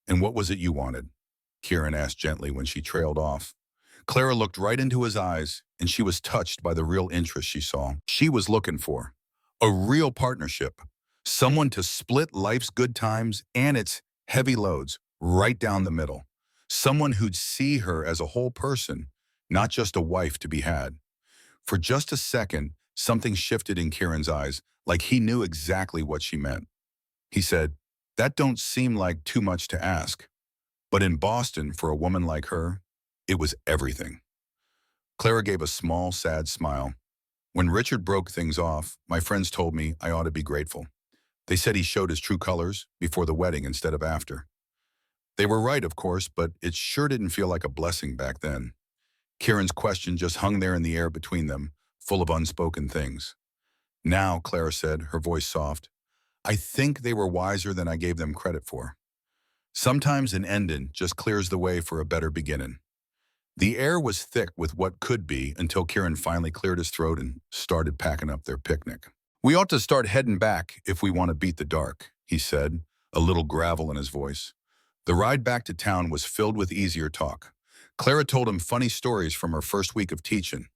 "And what was it you wanted?" Kieran asked gently when she trailed off. Clara looked right into his eyes, and she was touched by the real interest she saw. She was looking for a real partnership, someone to split life's good times and its heavy loads right down the middle, someone who'd see her as a whole person, not just a wife to be had. For just a second, something shifted in Kieran's eyes, like he knew exactly what she meant. He said, "That don't seem like too much to ask." But in Boston, for a woman like her, it was everything. Clara gave a small, sad smile. "When Richard broke things off, my friends told me I ought to be grateful. They said he showed his true colors before the wedding instead of after. They were right, of course, but it sure didn't feel like a blessing back then." Kieran's question just hung there in the air between them, full of unspoken things. "Now," Clara said, her voice soft, "I think they were wiser than I gave them credit for. Sometimes an ending just clears the way for a better beginning." The air was thick with what could be until Kieran finally cleared his throat and started packing up their picnic. "We ought to start heading back if we want to beat the dark," he said, a little gravel in his voice. The ride back to town was filled with easier talk. Clara told him funny stories from her first week of teaching.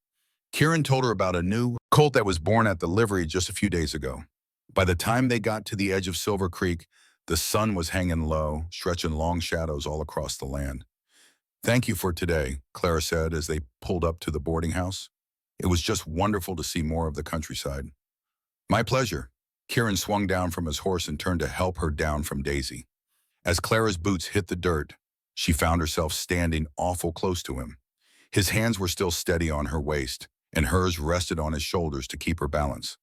Kieran told her about a new colt that was born at the livery just a few days ago. By the time they got to the edge of Silver Creek, the sun was hanging low, stretching long shadows all across the land. "Thank you for today," Clara said as they pulled up to the boarding house. "It was just wonderful to see more of the countryside." "My pleasure." Kieran swung down from his horse and turned to help her down from Daisy. As Clara's boots hit the dirt, she found herself standing awful close to him. His hands were still steady on her waist, and hers rested on his shoulders to keep her balance.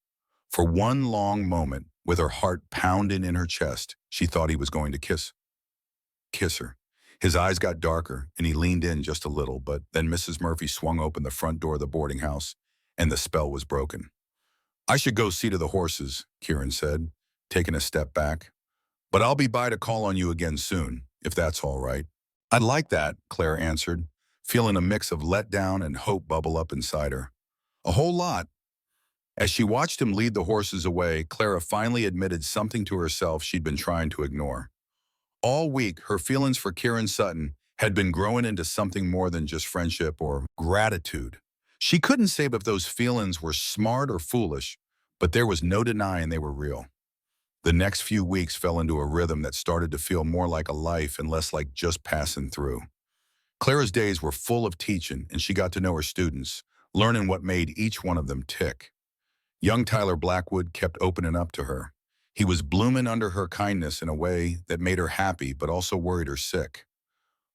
For one long moment, with her heart pounding in her chest, she thought he was going to kiss her. His eyes got darker, and he leaned in just a little, but then Mrs. Murphy swung open the front door of the boarding house, and the spell was broken. "I should go see to the horses," Kieran said, taking a step back. But I'll be by to call on you again soon, if that's all right. I'd like that, Claire answered, feeling a mix of letdown and hope bubble up inside her. A whole lot. As she watched him lead the horses away, Clara finally admitted something to herself she'd been trying to ignore. All week, her feelings for Kieran Sutton had been growing into something more than just friendship or gratitude. She couldn't say if those feelings were smart or foolish, but there was no denying they were real. The next few weeks fell into a rhythm that started to feel more like a life and less like just passing through. Clara's days were full of teaching, and she got to know her students, learning what made each one of them tick. Young Tyler Blackwood kept opening up to her. He was blooming under her kindness in a way that made her happy but also worried her sick.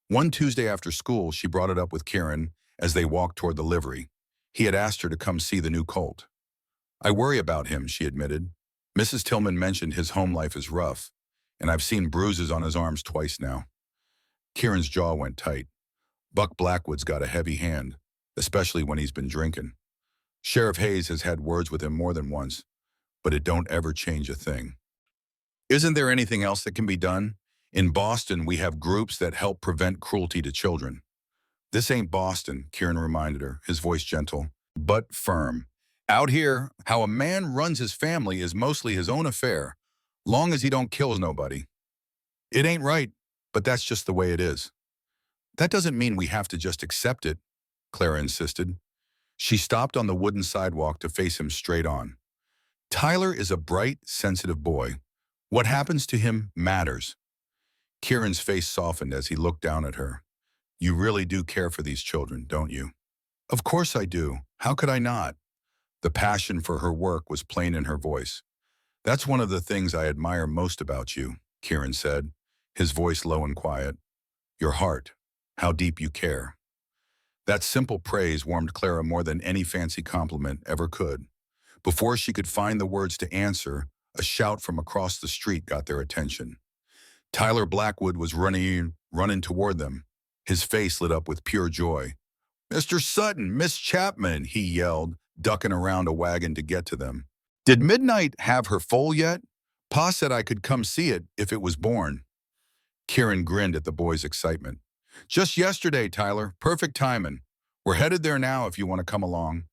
One Tuesday after school, she brought it up with Kieran as they walked toward the livery. He had asked her to come see the new colt. I worry about him, she admitted. Mrs. Tillman mentioned his home life is rough, and I've seen bruises on his arms twice now. Kieran's jaw went tight. Buck Blackwood's got a heavy hand, especially when he's been drinking. Sheriff Hayes has had words with him more than once, but it don't ever change a thing. Isn't there anything else that can be done? In Boston, we have groups that help prevent cruelty to children. This ain't Boston, Kieran reminded her, his voice gentle, but firm. Out here, how a man runs his family is mostly his own affair, long as he don't kill nobody. It ain't right, but that's just the way it is. That doesn't mean we have to just accept it, Clara insisted. She stopped on the wooden sidewalk to face him straight on. Tyler is a bright, sensitive boy. What happens to him matters. Kieran's face softened as he looked down at her. You really do care for these children, don't you? Of course I do. How could I not? The passion for her work was plain in her voice. That's one of the things I admire most about you, Kieran said, his voice low and quiet. Your heart, how deep you care. That simple praise warmed Clara more than any fancy compliment ever could. Before she could find the words to answer, a shout from across the street got their attention. Tyler Blackwood was running toward them. His face lit up with pure joy. Mr. Sutton, Miss Chapman, he yelled, ducking around a wagon to get to them. Did Midnight have her foal yet? Pa said I could come see it if it was born. Kieran grinned at the boy's excitement. Just yesterday, Tyler. Perfect timing. We're headed there now if you want to come along.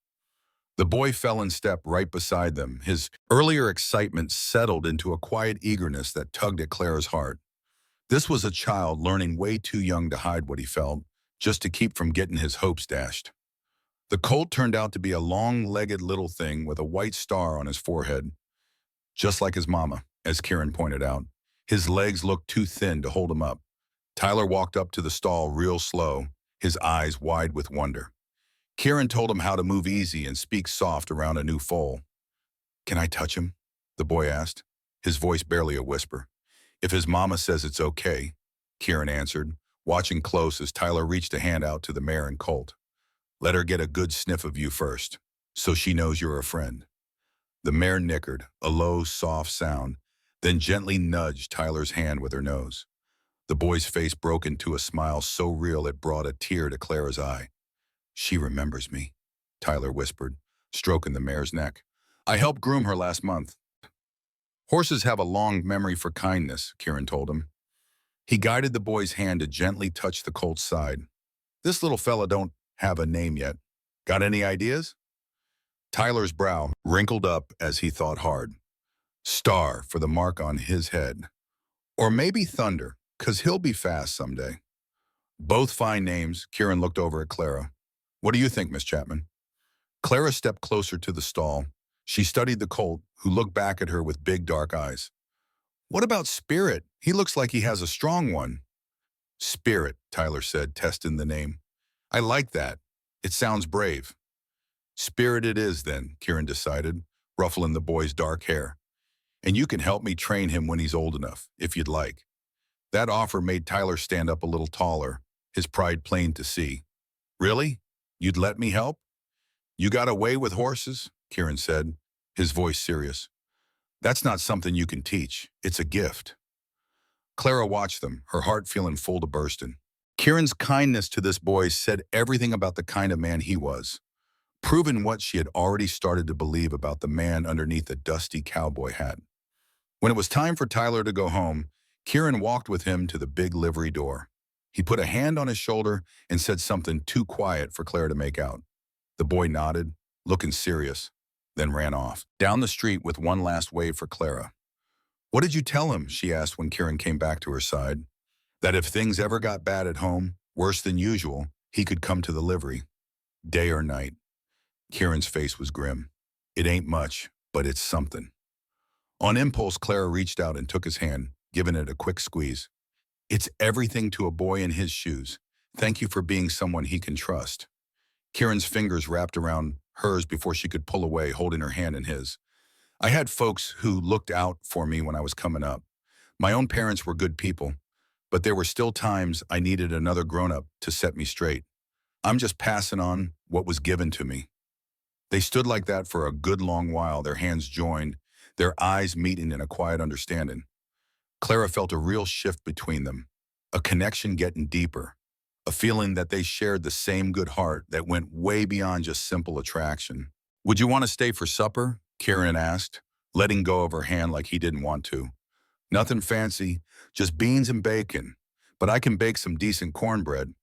The boy fell in step right beside them. His earlier excitement settled into a quiet eagerness that tugged at Clara's heart. This was a child learning way too young to hide what he felt, just to keep from getting his hopes dashed. The colt turned out to be a long-legged little thing with a white star on his forehead. Just like his mama, as Kieran pointed out. His legs looked too thin to hold him up. Tyler walked up to the stall real slow, his eyes wide with wonder. Kieran told him how to move easy and speak soft around a new foal. Can I touch him? The boy asked, his voice barely a whisper. If his mama says it's okay, Kieran answered, watching close as Tyler reached a hand out to the mare and colt. Let her get a good sniff of you first, so she knows you're a friend. The mare nickered, a low, soft sound, then gently nudged Tyler's hand with her nose. The boy's face broke into a smile so real it brought a tear to Clara's eye. She remembers me, Tyler whispered, stroking the mare's neck. I helped groom her last month. Horses have a long memory for kindness, Kieran told him. He guided the boy's hand to gently touch the colt's side. This little fella don't have a name yet. Got any ideas? Tyler's brow wrinkled up as he thought hard. Star for the mark on his head. Or maybe Thunder, 'cause he'll be fast someday. Both fine names, Kieran looked over at Clara. What do you think, Miss Chapman? Clara stepped closer to the stall. She studied the colt, who looked back at her with big dark eyes. What about Spirit? He looks like he has a strong one. Spirit, Tyler said, testing the name. I like that. It sounds brave. Spirit it is then, Kieran decided, ruffling the boy's dark hair. And you can help me train him when he's old enough, if you'd like. That offer made Tyler stand up a little taller, his pride plain to see. Really? You'd let me help? You got a way with horses? Kieran said, his voice serious. That's not something you can teach. It's a gift. Clara watched them, her heart feeling full to bursting. Kieran's kindness to this boy said everything about the kind of man he was, proving what she had already started to believe about the man underneath the dusty cowboy hat. When it was time for Tyler to go home, Kieran walked with him to the big livery door. He put a hand on his shoulder and said something too quiet for Clara to make out. The boy nodded, looking serious, then ran off, down the street with one last wave for Clara. "What did you tell him?" she asked when Kieran came back to her side. "That if things ever got bad at home, worse than usual, he could come to the livery, day or night." Kieran's face was grim. "It ain't much, but it's something." On impulse, Clara reached out and took his hand, giving it a quick squeeze. "It's everything to a boy in his shoes. Thank you for being someone he can trust." Kieran's fingers wrapped around hers before she could pull away, holding her hand in his. "I had folks who looked out for me when I was coming up. My own parents were good people, but there were still times I needed another grown-up to set me straight. I'm just passing on what was given to me." They stood like that for a good long while, their hands joined, their eyes meeting in a quiet understanding. Clara felt a real shift between them, a connection getting deeper, a feeling that they shared the same good heart that went way beyond just simple attraction. "Would you want to stay for supper?" Kieran asked, letting go of her hand like he didn't want to. "Nothing fancy, just beans and bacon, but I can bake some decent cornbread."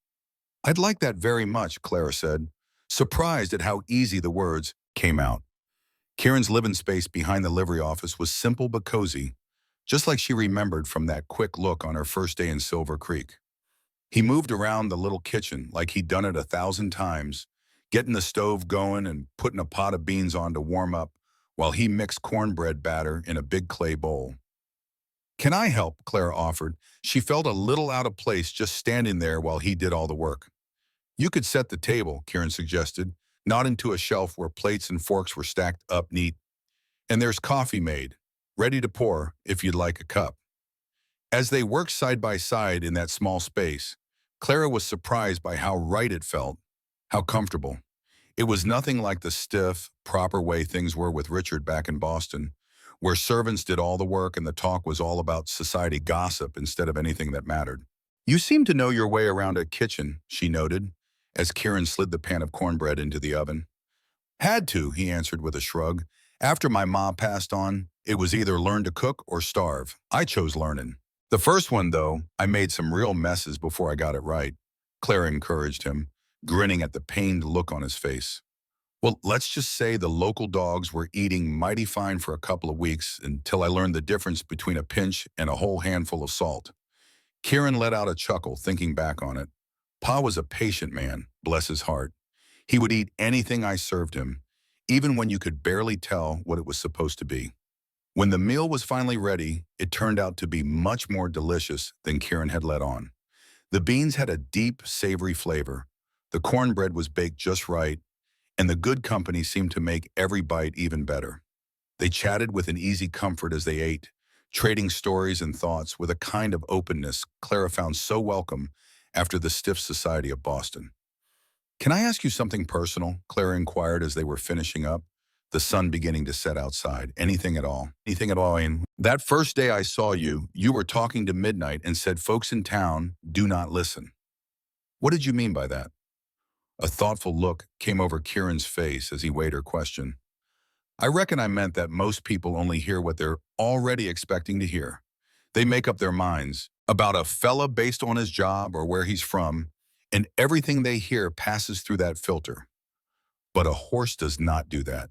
"I'd like that very much," Clara said, surprised at how easy the words came out. Kieran's living space behind the livery office was simple but cozy, just like she remembered from that quick look on her first day in Silver Creek. He moved around the little kitchen like he'd done it 1,000 times, getting the stove going and putting a pot of beans on to warm up while he mixed cornbread batter in a big clay bowl. "Can I help?" Clara offered. She felt a little out of place just standing there while he did all the work. "You could set the table," Kieran suggested, nodding to a shelf where plates and forks were stacked up neat. "And there's coffee made, ready to pour if you'd like a cup." As they worked side by side in that small space, Clara was surprised by how right it felt, how comfortable. It was nothing like the stiff, proper way things were with Richard back in Boston, where servants did all the work and the talk was all about society gossip instead of anything that mattered. "You seem to know your way around a kitchen," she noted, as Kieran slid the pan of cornbread into the oven. "Had to," he answered with a shrug. "After my ma passed on, it was either learn to cook or starve. I chose learning. The first one, though, I made some real messes before I got it right." Clara encouraged him, grinning at the pained look on his face. "Well, let's just say the local dogs were eating mighty fine for a couple of weeks until I learned the difference between a pinch and a whole handful of salt." Kieran let out a chuckle, thinking back on it. "Pa was a patient man, bless his heart. He would eat anything I served him, even when you could barely tell what it was supposed to be." When the meal was finally ready, it turned out to be much more delicious than Kieran had let on. The beans had a deep, savory flavor. The cornbread was baked just right, and the good company seemed to make every bite even better. They chatted with an easy comfort as they ate, trading stories and thoughts with a kind of openness Clara found so welcome after the stiff society of Boston. "Can I ask you something personal?" Clara inquired as they were finishing up, the sun beginning to set outside. "Anything at all?" "Anything at all, Ian. That first day I saw you, you were talking to Midnight and said folks in town do not listen. What did you mean by that?" A thoughtful look came over Kieran's face as he weighed her question. "I reckon I meant that most people only hear what they're already expecting to hear. They make up their minds about a fella based on his job or where he's from, and everything they hear passes through that filter. But a horse does not do that."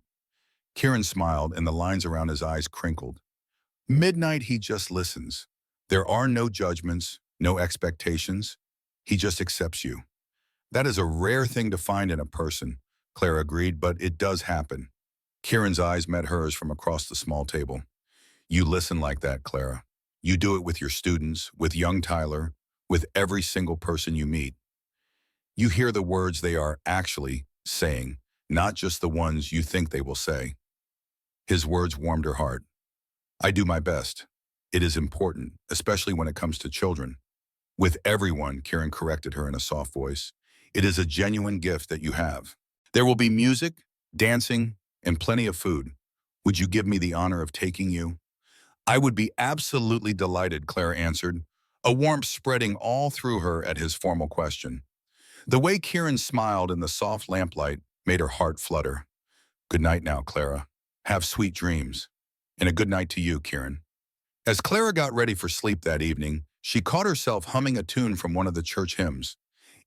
Kieran smiled, and the lines around his eyes crinkled. "Midnight, he just listens. There are no judgments, no expectations. He just accepts you." "That is a rare thing to find in a person," Clara agreed, "but it does happen." Kieran's eyes met hers from across the small table. "You listen like that, Clara. You do it with your students, with young Tyler, with every single person you meet. You hear the words they are actually saying, not just the ones you think they will say." His words warmed her heart. "I do my best. It is important, especially when it comes to children." "With everyone," Kieran corrected her in a soft voice. "It is a genuine gift that you have. There will be music, dancing, and plenty of food. Would you give me the honor of taking you?" "I would be absolutely delighted," Clara answered, a warmth spreading all through her at his formal question. The way Kieran smiled in the soft lamplight made her heart flutter. "Good night now, Clara. Have sweet dreams. And a good night to you, Kieran." As Clara got ready for sleep that evening, she caught herself humming a tune from one of the church hymns.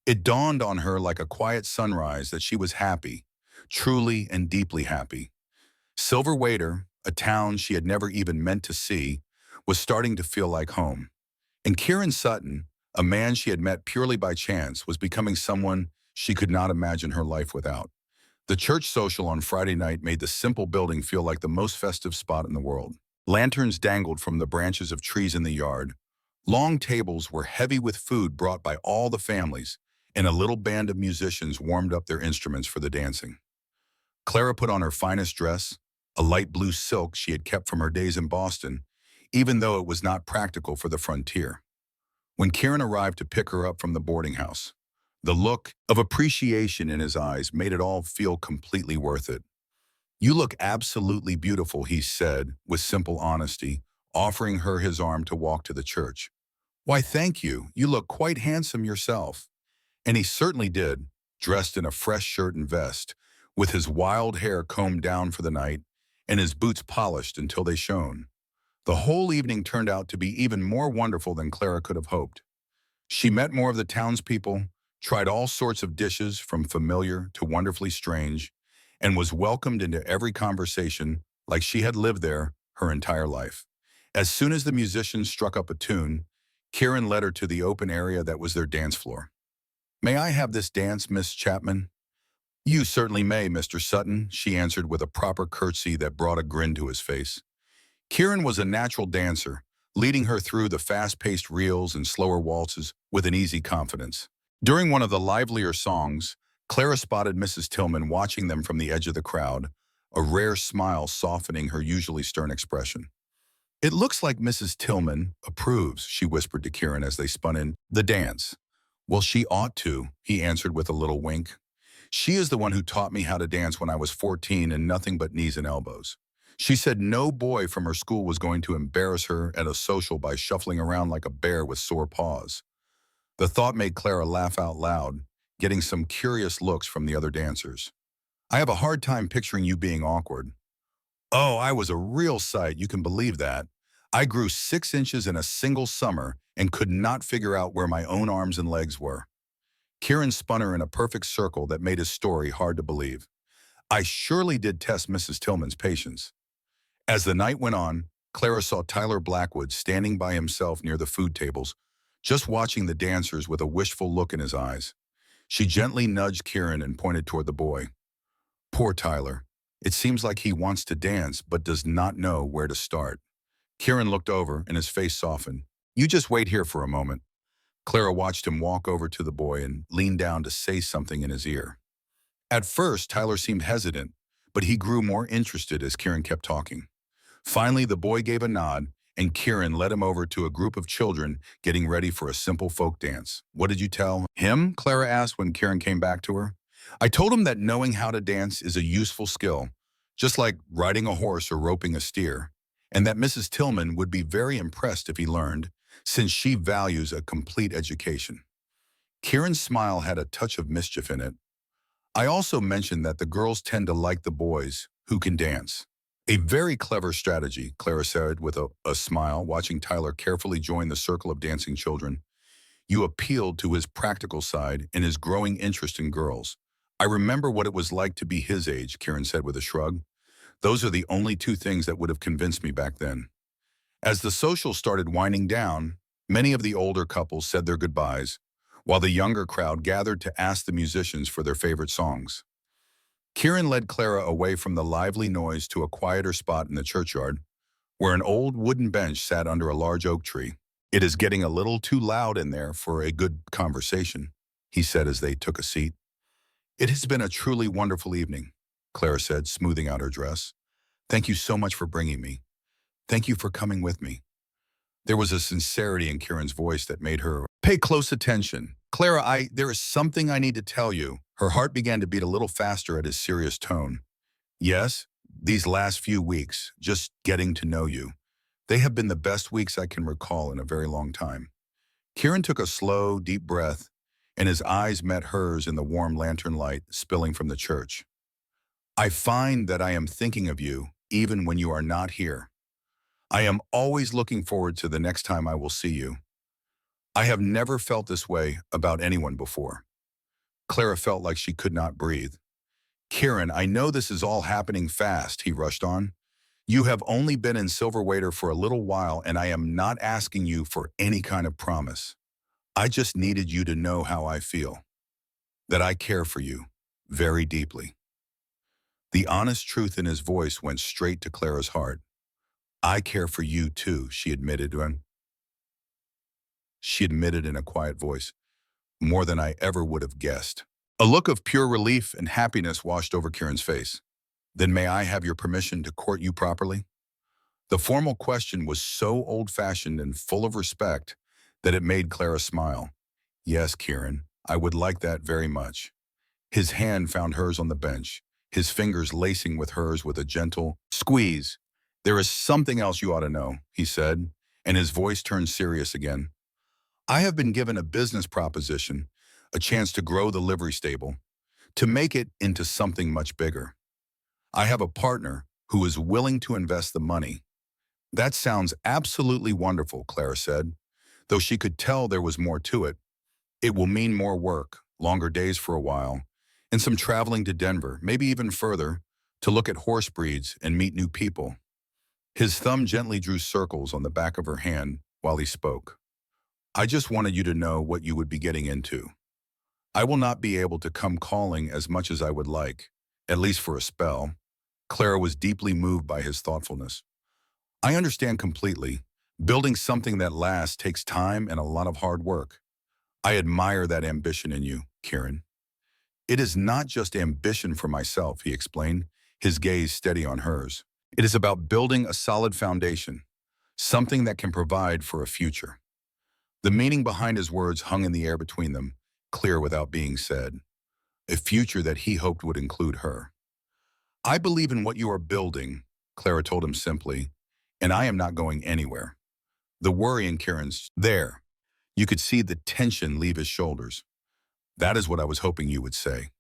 It dawned on her like a quiet sunrise that she was happy, truly and deeply happy. Silver Waiter, a town she had never even meant to see, was starting to feel like home. And Kieran Sutton, a man she had met purely by chance, was becoming someone she could not imagine her life without. The church social on Friday night made the simple building feel like the most festive spot in the world. Lanterns dangled from the branches of trees in the yard. Long tables were heavy with food brought by all the families, and a little band of musicians warmed up their instruments for the dancing. Clara put on her finest dress, a light blue silk she had kept from her days in Boston, even though it was not practical for the frontier. When Kieran arrived to pick her up from the boarding house, the look of appreciation in his eyes made it all feel completely worth it. "You look absolutely beautiful," he said, with simple honesty, offering her his arm to walk to the church. "Why, thank you. You look quite handsome yourself." And he certainly did, dressed in a fresh shirt and vest, with his wild hair combed down for the night and his boots polished until they shone. The whole evening turned out to be even more wonderful than Clara could have hoped. She met more of the townspeople, tried all sorts of dishes from familiar to wonderfully strange, and was welcomed into every conversation like she had lived there her entire life. As soon as the musicians struck up a tune, Kieran led her to the open area that was their dance floor. "May I have this dance, Miss Chapman?" "You certainly may, Mr. Sutton," she answered with a proper curtsy that brought a grin to his face. Kieran was a natural dancer, leading her through the fast-paced reels and slower waltzes with an easy confidence. During one of the livelier songs, Clara spotted Mrs. Tillman watching them from the edge of the crowd, a rare smile softening her usually stern expression. "It looks like Mrs. Tillman approves," she whispered to Kieran as they spun in the dance. "Well, she ought to," he answered with a little wink. "She is the one who taught me how to dance when I was 14 and nothing but knees and elbows. She said no boy from her school was going to embarrass her at a social by shuffling around like a bear with sore paws." The thought made Clara laugh out loud, getting some curious looks from the other dancers. "I have a hard time picturing you being awkward." "Oh, I was a real sight, you can believe that. I grew 6 inches in a single summer and could not figure out where my own arms and legs were." Kieran spun her in a perfect circle that made his story hard to believe. "I surely did test Mrs. Tillman's patience." As the night went on, Clara saw Tyler Blackwood standing by himself near the food tables, just watching the dancers with a wishful look in his eyes. She gently nudged Kieran and pointed toward the boy. "Poor Tyler. It seems like he wants to dance but does not know where to start." Kieran looked over and his face softened. "You just wait here for a moment." Clara watched him walk over to the boy and leaned down to say something in his ear. At first, Tyler seemed hesitant, but he grew more interested as Kieran kept talking. Finally, the boy gave a nod, and Kieran led him over to a group of children getting ready for a simple folk dance. "What did you tell him?" Clara asked when Kieran came back to her. "I told him that knowing how to dance is a useful skill, just like riding a horse or roping a steer, and that Mrs. Tillman would be very impressed if he learned, since she values a complete education." Kieran's smile had a touch of mischief in it. "I also mentioned that the girls tend to like the boys who can dance." "A very clever strategy," Clara said with a smile, watching Tyler carefully join the circle of dancing children. "You appealed to his practical side and his growing interest in girls. I remember what it was like to be his age," Kieran said with a shrug. "Those are the only two things that would have convinced me back then." As the social started winding down, many of the older couples said their goodbyes, while the younger crowd gathered to ask the musicians for their favorite songs. Kieran led Clara away from the lively noise to a quieter spot in the churchyard, where an old wooden bench sat under a large oak tree. "It is getting a little too loud in there for a good conversation," he said as they took a seat. "It has been a truly wonderful evening," Clara said, smoothing out her dress. "Thank you so much for bringing me. Thank you for coming with me." There was a sincerity in Kieran's voice that made her pay close attention. "Clara, there is something I need to tell you." Her heart began to beat a little faster at his serious tone. "Yes, these last few weeks, just getting to know you. They have been the best weeks I can recall in a very long time." Kieran took a slow, deep breath, and his eyes met hers in the warm lantern light spilling from the church. "I find that I am thinking of you even when you are not here. I am always looking forward to the next time I will see you. I have never felt this way about anyone before. Clara felt like she could not breathe. Kieran, I know this is all happening fast, he rushed on. You have only been in Silver Waiter for a little while, and I am not asking you for any kind of promise. I just needed you to know how I feel, that I care for you very deeply. The honest truth in his voice went straight to Clara's heart. I care for you too, she admitted in a quiet voice, more than I ever would have guessed. A look of pure relief and happiness washed over Kieran's face. Then may I have your permission to court you properly? The formal question was so old-fashioned and full of respect that it made Clara smile. Yes, Kieran, I would like that very much. His hand found hers on the bench, his fingers lacing with hers with a gentle squeeze. There is something else you ought to know, he said, and his voice turned serious again. I have been given a business proposition, a chance to grow the livery stable, to make it into something much bigger. I have a partner who is willing to invest the money. That sounds absolutely wonderful, Clara said, though she could tell there was more to it. It will mean more work, longer days for a while, and some traveling to Denver, maybe even further, to look at horse breeds and meet new people. His thumb gently drew circles on the back of her hand while he spoke. I just wanted you to know what you would be getting into. I will not be able to come calling as much as I would like, at least for a spell. Clara was deeply moved by his thoughtfulness. I understand completely. Building something that lasts takes time and a lot of hard work. I admire that ambition in you, Kieran. It is not just ambition for myself, he explained, his gaze steady on hers. It is about building a solid foundation, something that can provide for a future. The meaning behind his words hung in the air between them, clear without being said. A future that he hoped would include her. I believe in what you are building, Clara told him simply, and I am not going anywhere. The worry in Kieran's there. You could see the tension leave his shoulders. That is what I was hoping you would say.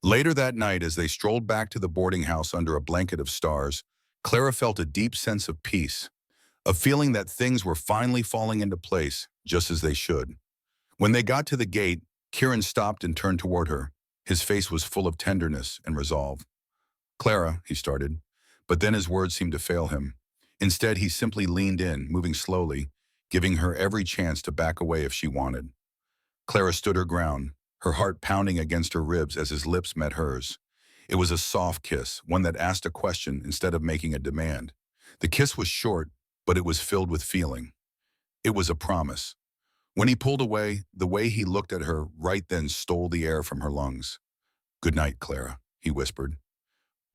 Later that night, as they strolled back to the boarding house under a blanket of stars, Clara felt a deep sense of peace, a feeling that things were finally falling into place, just as they should. When they got to the gate, Kieran stopped and turned toward her. His face was full of tenderness and resolve. Clara, he started, but then his words seemed to fail him. Instead, he simply leaned in, moving slowly, giving her every chance to back away if she wanted. Clara stood her ground, her heart pounding against her ribs as his lips met hers. It was a soft kiss, one that asked a question instead of making a demand. The kiss was short, but it was filled with feeling. It was a promise. When he pulled away, the way he looked at her right then stole the air from her lungs. Good night, Clara, he whispered.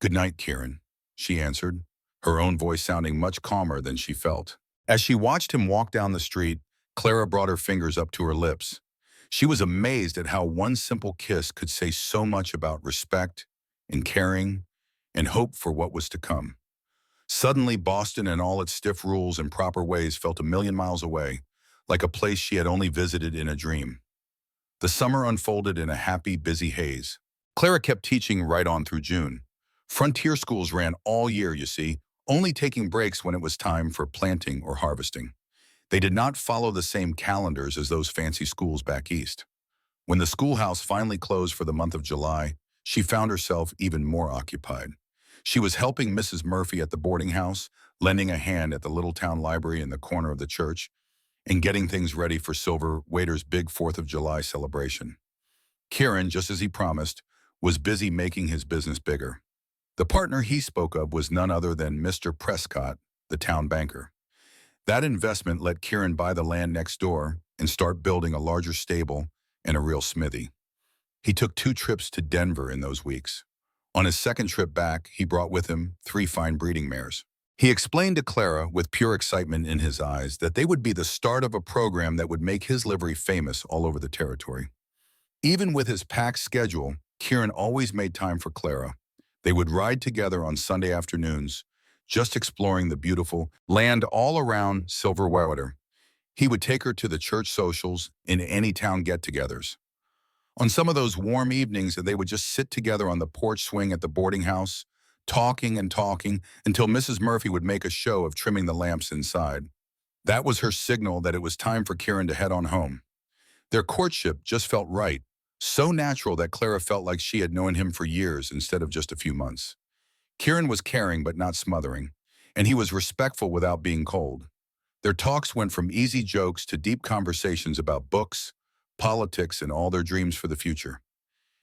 Good night, Kieran, she answered, her own voice sounding much calmer than she felt. As she watched him walk down the street, Clara brought her fingers up to her lips. She was amazed at how one simple kiss could say so much about respect and caring and hope for what was to come. Suddenly, Boston and all its stiff rules and proper ways felt a million miles away, like a place she had only visited in a dream. The summer unfolded in a happy, busy haze. Clara kept teaching right on through June. Frontier schools ran all year, you see, only taking breaks when it was time for planting or harvesting. They did not follow the same calendars as those fancy schools back east. When the schoolhouse finally closed for the month of July, she found herself even more occupied. She was helping Mrs. Murphy at the boarding house, lending a hand at the little town library in the corner of the church, and getting things ready for Silver Waiter's big 4th of July celebration. Kieran, just as he promised, was busy making his business bigger. The partner he spoke of was none other than Mr. Prescott, the town banker. That investment let Kieran buy the land next door and start building a larger stable and a real smithy. He took 2 trips to Denver in those weeks. On his second trip back, he brought with him 3 fine breeding mares. He explained to Clara, with pure excitement in his eyes, that they would be the start of a program that would make his livery famous all over the territory. Even with his packed schedule, Kieran always made time for Clara. They would ride together on Sunday afternoons, just exploring the beautiful land all around Silver Waiter. He would take her to the church socials and any town get-togethers. On some of those warm evenings, they would just sit together on the porch swing at the boarding house, talking and talking until Mrs. Murphy would make a show of trimming the lamps inside. That was her signal that it was time for Kieran to head on home. Their courtship just felt right, so natural that Clara felt like she had known him for years instead of just a few months. Kieran was caring but not smothering, and he was respectful without being cold. Their talks went from easy jokes to deep conversations about books, politics, and all their dreams for the future.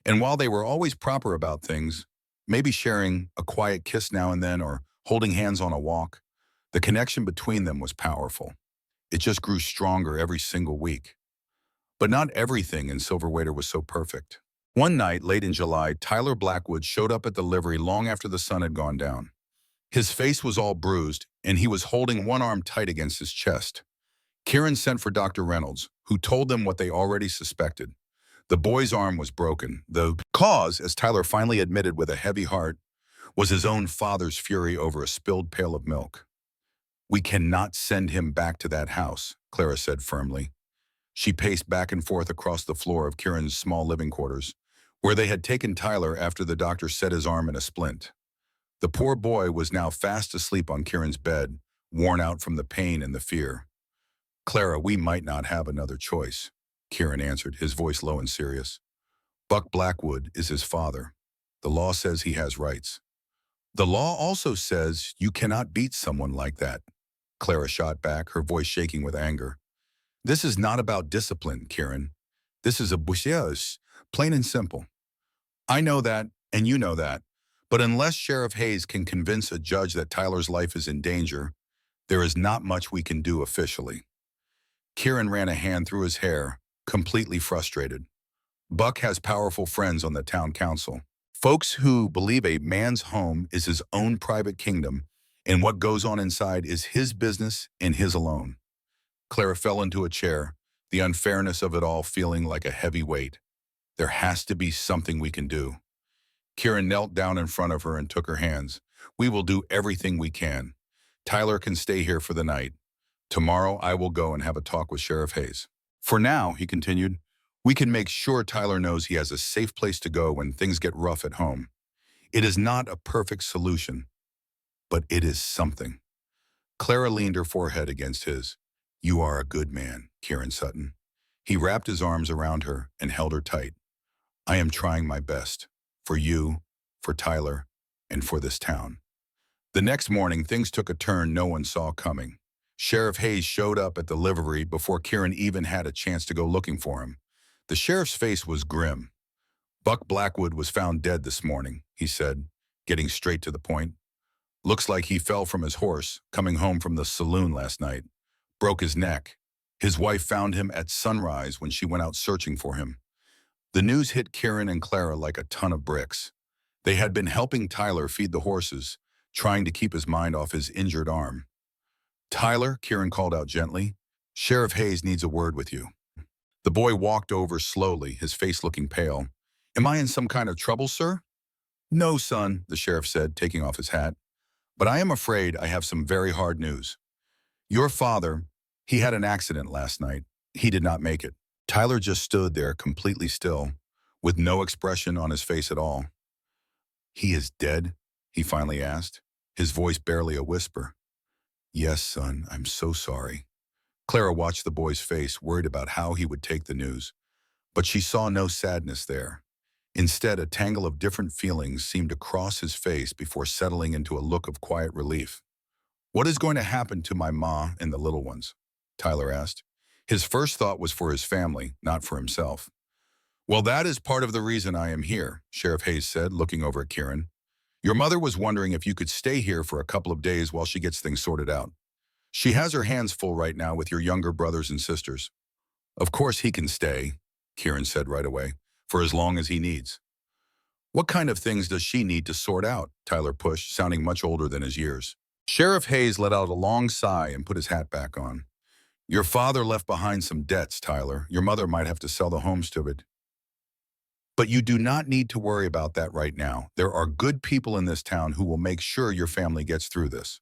And while they were always proper about things, maybe sharing a quiet kiss now and then or holding hands on a walk, the connection between them was powerful. It just grew stronger every single week. But not everything in Silver Waiter was so perfect. One night, late in July, Tyler Blackwood showed up at the livery long after the sun had gone down. His face was all bruised, and he was holding one arm tight against his chest. Kieran sent for Dr. Reynolds, who told them what they already suspected. The boy's arm was broken. The cause, as Tyler finally admitted with a heavy heart, was his own father's fury over a spilled pail of milk. "We cannot send him back to that house," Clara said firmly. She paced back and forth across the floor of Kieran's small living quarters, where they had taken Tyler after the doctor set his arm in a splint. The poor boy was now fast asleep on Kieran's bed, worn out from the pain and the fear. "Clara, we might not have another choice," Kieran answered, his voice low and serious. "Buck Blackwood is his father. The law says he has rights. The law also says you cannot beat someone like that," Clara shot back, her voice shaking with anger. "This is not about discipline, Kieran. This is a boucheuse, plain and simple. I know that, and you know that. But unless Sheriff Hayes can convince a judge that Tyler's life is in danger, there is not much we can do officially." Kieran ran a hand through his hair, completely frustrated. Buck has powerful friends on the town council. Folks who believe a man's home is his own private kingdom, and what goes on inside is his business and his alone. Clara fell into a chair, the unfairness of it all feeling like a heavy weight. "There has to be something we can do." Kieran knelt down in front of her and took her hands. "We will do everything we can. Tyler can stay here for the night. Tomorrow I will go and have a talk with Sheriff Hayes. For now," he continued, "we can make sure Tyler knows he has a safe place to go when things get rough at home. It is not a perfect solution, but it is something." Clara leaned her forehead against his. "You are a good man, Kieran Sutton." He wrapped his arms around her and held her tight. "I am trying my best. For you, for Tyler, and for this town." The next morning, things took a turn no one saw coming. Sheriff Hayes showed up at the livery before Kieran even had a chance to go looking for him. The sheriff's face was grim. "Buck Blackwood was found dead this morning," he said, getting straight to the point. "Looks like he fell from his horse, coming home from the saloon last night. Broke his neck. His wife found him at sunrise when she went out searching for him." The news hit Kieran and Clara like a ton of bricks. They had been helping Tyler feed the horses, trying to keep his mind off his injured arm. "Tyler," Kieran called out gently, "Sheriff Hayes needs a word with you." The boy walked over slowly, his face looking pale. "Am I in some kind of trouble, sir?" "No, son," the sheriff said, taking off his hat. "But I am afraid I have some very hard news. Your father, he had an accident last night. He did not make it." Tyler just stood there completely still, with no expression on his face at all. "He is dead?" he finally asked, his voice barely a whisper. "Yes, son, I'm so sorry." Clara watched the boy's face, worried about how he would take the news. But she saw no sadness there. Instead, a tangle of different feelings seemed to cross his face before settling into a look of quiet relief. "What is going to happen to my ma and the little ones?" Tyler asked. His first thought was for his family, not for himself. "Well, that is part of the reason I am here," Sheriff Hayes said, looking over at Kieran. "Your mother was wondering if you could stay here for a couple of days while she gets things sorted out. She has her hands full right now with your younger brothers and sisters." "Of course he can stay," Kieran said right away, "for as long as he needs." "What kind of things does she need to sort out?" Tyler pushed, sounding much older than his years. Sheriff Hayes let out a long sigh and put his hat back on. "Your father left behind some debts, Tyler. Your mother might have to sell the homes to it. But you do not need to worry about that right now. There are good people in this town who will make sure your family gets through this."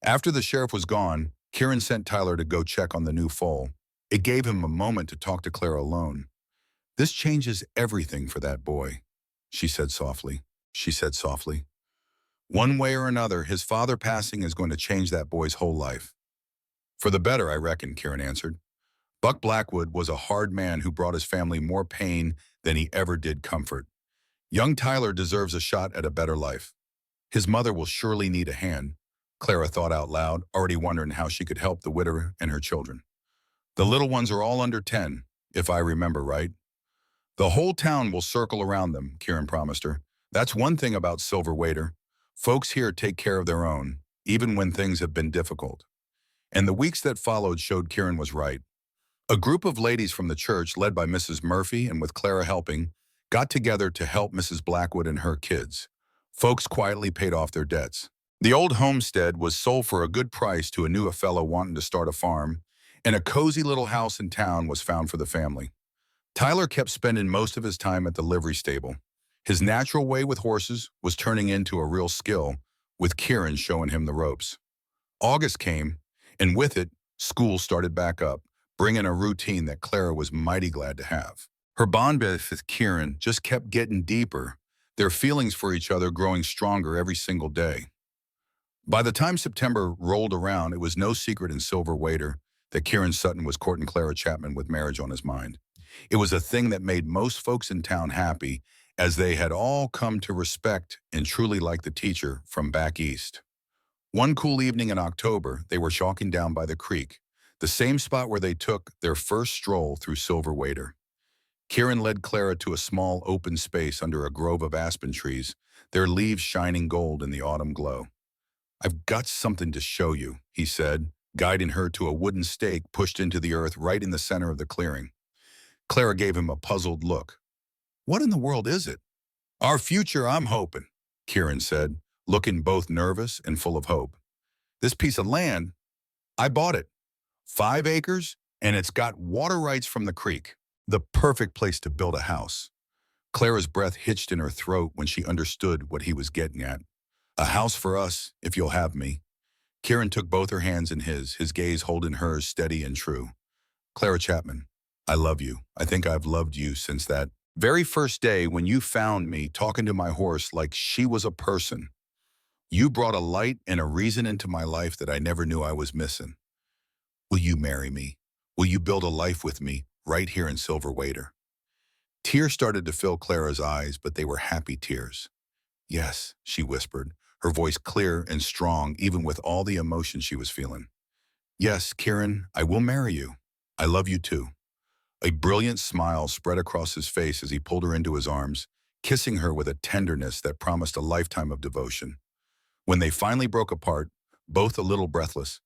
After the sheriff was gone, Kieran sent Tyler to go check on the new foal. It gave him a moment to talk to Clara alone. "This changes everything for that boy," she said softly. One way or another, his father passing is going to change that boy's whole life. For the better, I reckon, Kieran answered. Buck Blackwood was a hard man who brought his family more pain than he ever did comfort. Young Tyler deserves a shot at a better life. His mother will surely need a hand, Clara thought out loud, already wondering how she could help the widow and her children. The little ones are all under 10, if I remember right. The whole town will circle around them, Kieran promised her. That's one thing about Silver Waiter. Folks here take care of their own, even when things have been difficult. And the weeks that followed showed Kieran was right. A group of ladies from the church, led by Mrs. Murphy and with Clara helping, got together to help Mrs. Blackwood and her kids. Folks quietly paid off their debts. The old homestead was sold for a good price to a new fellow wanting to start a farm, and a cozy little house in town was found for the family. Tyler kept spending most of his time at the livery stable. His natural way with horses was turning into a real skill, with Kieran showing him the ropes. August came, and with it, school started back up, bringing a routine that Clara was mighty glad to have. Her bond with Kieran just kept getting deeper, their feelings for each other growing stronger every single day. By the time September rolled around, it was no secret in Silver Waiter that Kieran Sutton was courting Clara Chapman with marriage on his mind. It was a thing that made most folks in town happy, as they had all come to respect and truly like the teacher from back east. One cool evening in October, they were chalking down by the creek, the same spot where they took their first stroll through Silver Waiter. Kieran led Clara to a small open space under a grove of aspen trees, their leaves shining gold in the autumn glow. "I've got something to show you," he said, guiding her to a wooden stake pushed into the earth right in the center of the clearing. Clara gave him a puzzled look. "What in the world is it?" "Our future, I'm hoping," Kieran said, looking both nervous and full of hope. "This piece of land, I bought it. 5 acres, and it's got water rights from the creek. The perfect place to build a house." Clara's breath hitched in her throat when she understood what he was getting at. "A house for us, if you'll have me." Kieran took both her hands in his gaze holding hers steady and true. "Clara Chapman, I love you. I think I've loved you since that very first day when you found me talking to my horse like she was a person. You brought a light and a reason into my life that I never knew I was missing. Will you marry me? Will you build a life with me right here in Silver Waiter?" Tears started to fill Clara's eyes, but they were happy tears. "Yes," she whispered, her voice clear and strong even with all the emotion she was feeling. "Yes, Kieran, I will marry you. I love you too." A brilliant smile spread across his face as he pulled her into his arms, kissing her with a tenderness that promised a lifetime of devotion. When they finally broke apart, both a little breathless,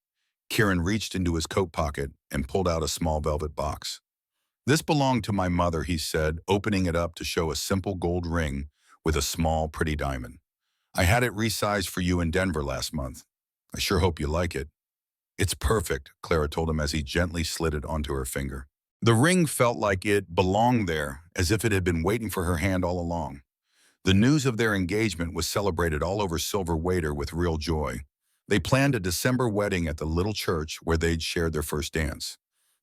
Kieran reached into his coat pocket and pulled out a small velvet box. "This belonged to my mother," he said, opening it up to show a simple gold ring with a small, pretty diamond. "I had it resized for you in Denver last month. I sure hope you like it." "It's perfect," Clara told him as he gently slid it onto her finger. The ring felt like it belonged there, as if it had been waiting for her hand all along. The news of their engagement was celebrated all over Silver Waiter with real joy. They planned a December wedding at the little church where they'd shared their first dance.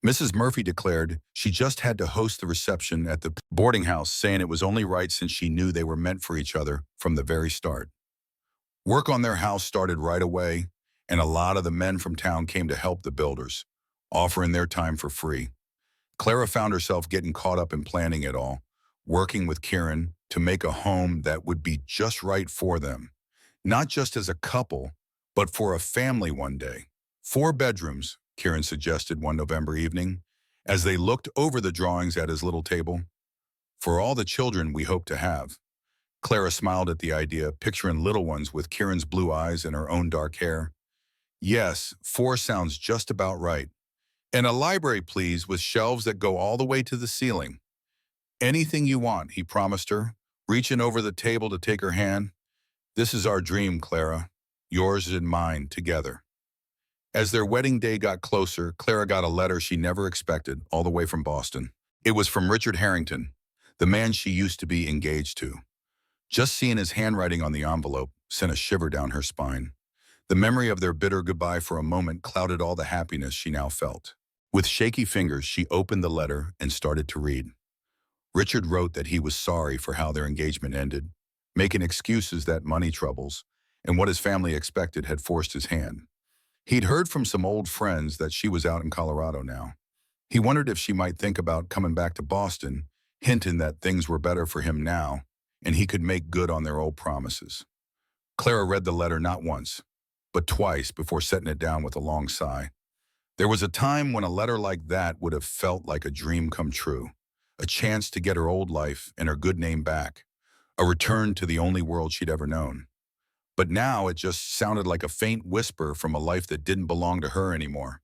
Mrs. Murphy declared she just had to host the reception at the boarding house, saying it was only right since she knew they were meant for each other from the very start. Work on their house started right away, and a lot of the men from town came to help the builders, offering their time for free. Clara found herself getting caught up in planning it all, working with Kieran to make a home that would be just right for them, not just as a couple, but for a family one day. 4 bedrooms, Kieran suggested one November evening, as they looked over the drawings at his little table. "For all the children we hope to have." Clara smiled at the idea, picturing little ones with Kieran's blue eyes and her own dark hair. "Yes, 4 sounds just about right. And a library, please, with shelves that go all the way to the ceiling." "Anything you want," he promised her, reaching over the table to take her hand. "This is our dream, Clara. Yours and mine together." As their wedding day got closer, Clara got a letter she never expected, all the way from Boston. It was from Richard Harrington, the man she used to be engaged to. Just seeing his handwriting on the envelope sent a shiver down her spine. The memory of their bitter goodbye for a moment clouded all the happiness she now felt. With shaky fingers, she opened the letter and started to read. Richard wrote that he was sorry for how their engagement ended, making excuses that money troubles and what his family expected had forced his hand. He'd heard from some old friends that she was out in Colorado now. He wondered if she might think about coming back to Boston, hinting that things were better for him now, and he could make good on their old promises. Clara read the letter not once, but twice before setting it down with a long sigh. There was a time when a letter like that would have felt like a dream come true, a chance to get her old life and her good name back, a return to the only world she'd ever known. But now it just sounded like a faint whisper from a life that didn't belong to her anymore.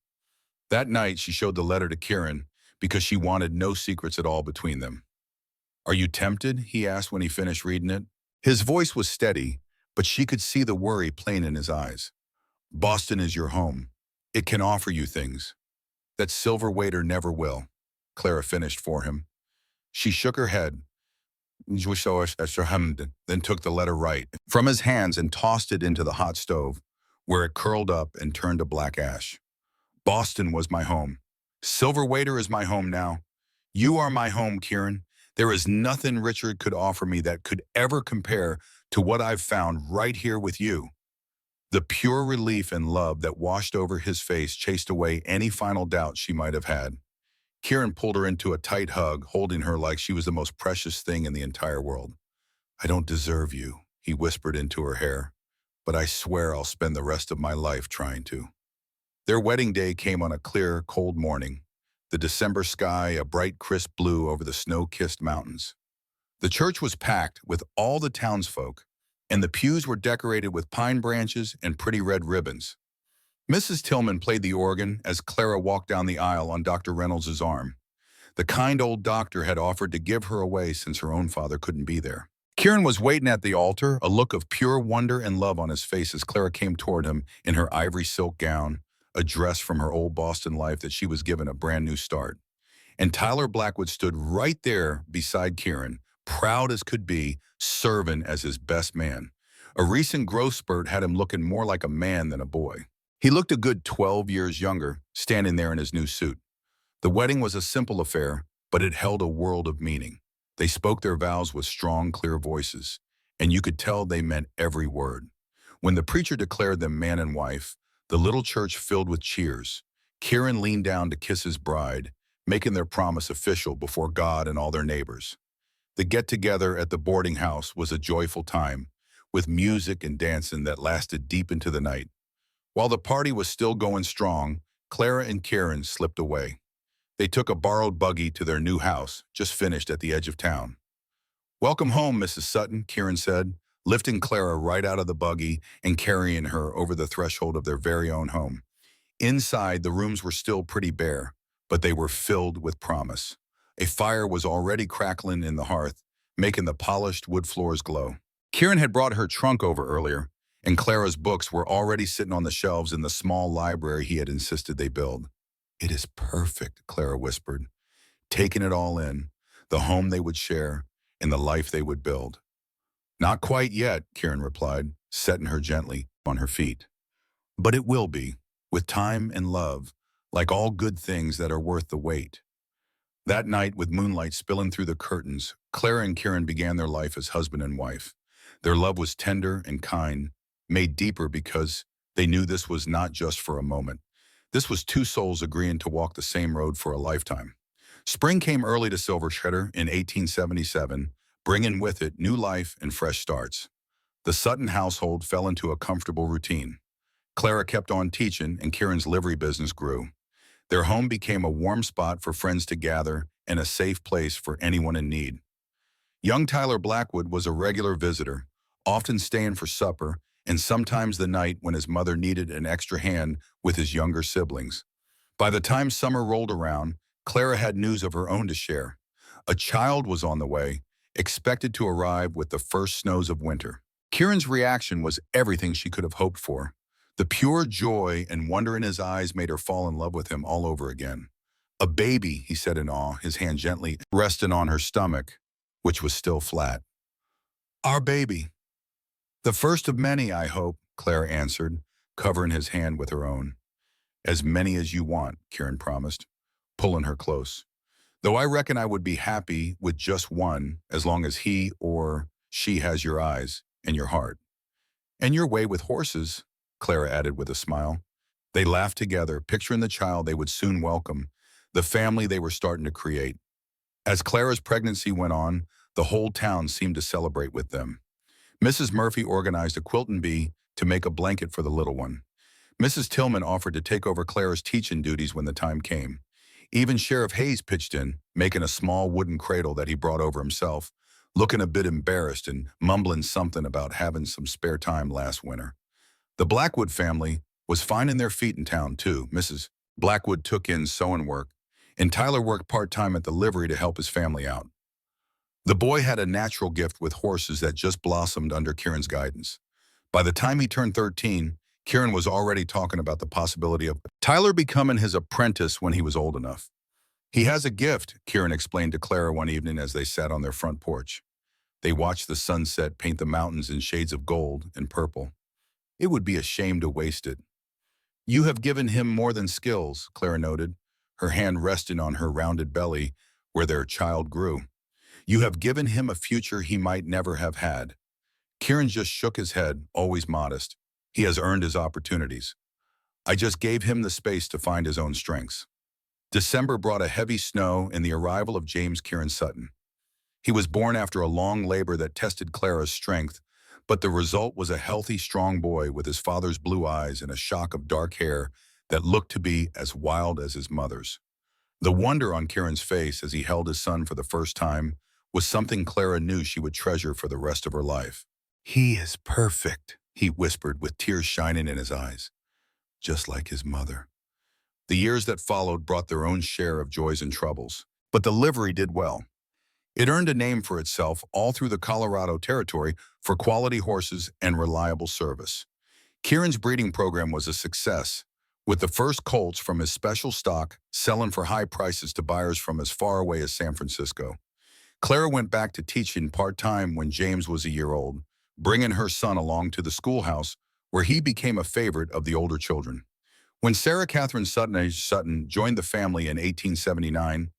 That night, she showed the letter to Kieran because she wanted no secrets at all between them. "Are you tempted?" he asked when he finished reading it. His voice was steady, but she could see the worry plain in his eyes. "Boston is your home. It can offer you things that silver waiter never will," Clara finished for him. She shook her head, then took the letter right from his hands and tossed it into the hot stove, where it curled up and turned to black ash. "Boston was my home. Silver waiter is my home now. You are my home, Kieran. There is nothing Richard could offer me that could ever compare to what I've found right here with you." The pure relief and love that washed over his face chased away any final doubt she might have had. Kieran pulled her into a tight hug, holding her like she was the most precious thing in the entire world. "I don't deserve you," he whispered into her hair, "but I swear I'll spend the rest of my life trying to." Their wedding day came on a clear, cold morning, the December sky a bright crisp blue over the snow-kissed mountains. The church was packed with all the townsfolk, and the pews were decorated with pine branches and pretty red ribbons. Mrs. Tillman played the organ as Clara walked down the aisle on Dr. Reynolds' arm. The kind old doctor had offered to give her away since her own father couldn't be there. Kieran was waiting at the altar, a look of pure wonder and love on his face as Clara came toward him in her ivory silk gown, a dress from her old Boston life that she was given a brand new start. And Tyler Blackwood stood right there beside Kieran, proud as could be, serving as his best man. A recent growth spurt had him looking more like a man than a boy. He looked a good 12 years younger, standing there in his new suit. The wedding was a simple affair, but it held a world of meaning. They spoke their vows with strong, clear voices, and you could tell they meant every word. When the preacher declared them man and wife, the little church filled with cheers. Kieran leaned down to kiss his bride, making their promise official before God and all their neighbors. The get-together at the boarding house was a joyful time, with music and dancing that lasted deep into the night. While the party was still going strong, Clara and Kieran slipped away. They took a borrowed buggy to their new house, just finished at the edge of town. "Welcome home, Mrs. Sutton," Kieran said, lifting Clara right out of the buggy and carrying her over the threshold of their very own home. Inside, the rooms were still pretty bare, but they were filled with promise. A fire was already crackling in the hearth, making the polished wood floors glow. Kieran had brought her trunk over earlier, and Clara's books were already sitting on the shelves in the small library he had insisted they build. "It is perfect," Clara whispered, taking it all in, the home they would share and the life they would build. "Not quite yet," Kieran replied, setting her gently on her feet. "But it will be, with time and love, like all good things that are worth the wait." That night, with moonlight spilling through the curtains, Clara and Kieran began their life as husband and wife. Their love was tender and kind, made deeper because they knew this was not just for a moment. This was two souls agreeing to walk the same road for a lifetime. Spring came early to Silver Shredder in 1877, bringing with it new life and fresh starts. The Sutton household fell into a comfortable routine. Clara kept on teaching, and Kieran's livery business grew. Their home became a warm spot for friends to gather and a safe place for anyone in need. Young Tyler Blackwood was a regular visitor, often staying for supper and sometimes the night when his mother needed an extra hand with his younger siblings. By the time summer rolled around, Clara had news of her own to share. A child was on the way, expected to arrive with the first snows of winter. Kieran's reaction was everything she could have hoped for. The pure joy and wonder in his eyes made her fall in love with him all over again. "A baby," he said in awe, his hand gently resting on her stomach, which was still flat. "Our baby. The first of many, I hope," Clara answered, covering his hand with her own. "As many as you want," Kieran promised, pulling her close. "Though I reckon I would be happy with just one, as long as he or she has your eyes and your heart." "And your way with horses," Clara added with a smile. They laughed together, picturing the child they would soon welcome, the family they were starting to create. As Clara's pregnancy went on, the whole town seemed to celebrate with them. Mrs. Murphy organized a quilting bee to make a blanket for the little one. Mrs. Tillman offered to take over Clara's teaching duties when the time came. Even Sheriff Hayes pitched in, making a small wooden cradle that he brought over himself, looking a bit embarrassed and mumbling something about having some spare time last winter. The Blackwood family was finding their feet in town, too. Mrs. Blackwood took in sewing work, and Tyler worked part-time at the livery to help his family out. The boy had a natural gift with horses that just blossomed under Kieran's guidance. By the time he turned 13, Kieran was already talking about the possibility of Tyler becoming his apprentice when he was old enough. "He has a gift," Kieran explained to Clara one evening as they sat on their front porch. They watched the sunset paint the mountains in shades of gold and purple. "It would be a shame to waste it." "You have given him more than skills," Clara noted, her hand resting on her rounded belly where their child grew. "You have given him a future he might never have had." Kieran just shook his head, always modest. "He has earned his opportunities. I just gave him the space to find his own strengths." December brought a heavy snow and the arrival of James Kieran Sutton. He was born after a long labor that tested Clara's strength, but the result was a healthy, strong boy with his father's blue eyes and a shock of dark hair that looked to be as wild as his mother's. The wonder on Kieran's face as he held his son for the first time was something Clara knew she would treasure for the rest of her life. "He is perfect," he whispered with tears shining in his eyes, "just like his mother." The years that followed brought their own share of joys and troubles, but the livery did well. It earned a name for itself all through the Colorado Territory for quality horses and reliable service. Kieran's breeding program was a success, with the first colts from his special stock selling for high prices to buyers from as far away as San Francisco. Clara went back to teaching part-time when James was a year old, bringing her son along to the schoolhouse where he became a favorite of the older children. When Sarah Catherine Sutton joined the family in 1879,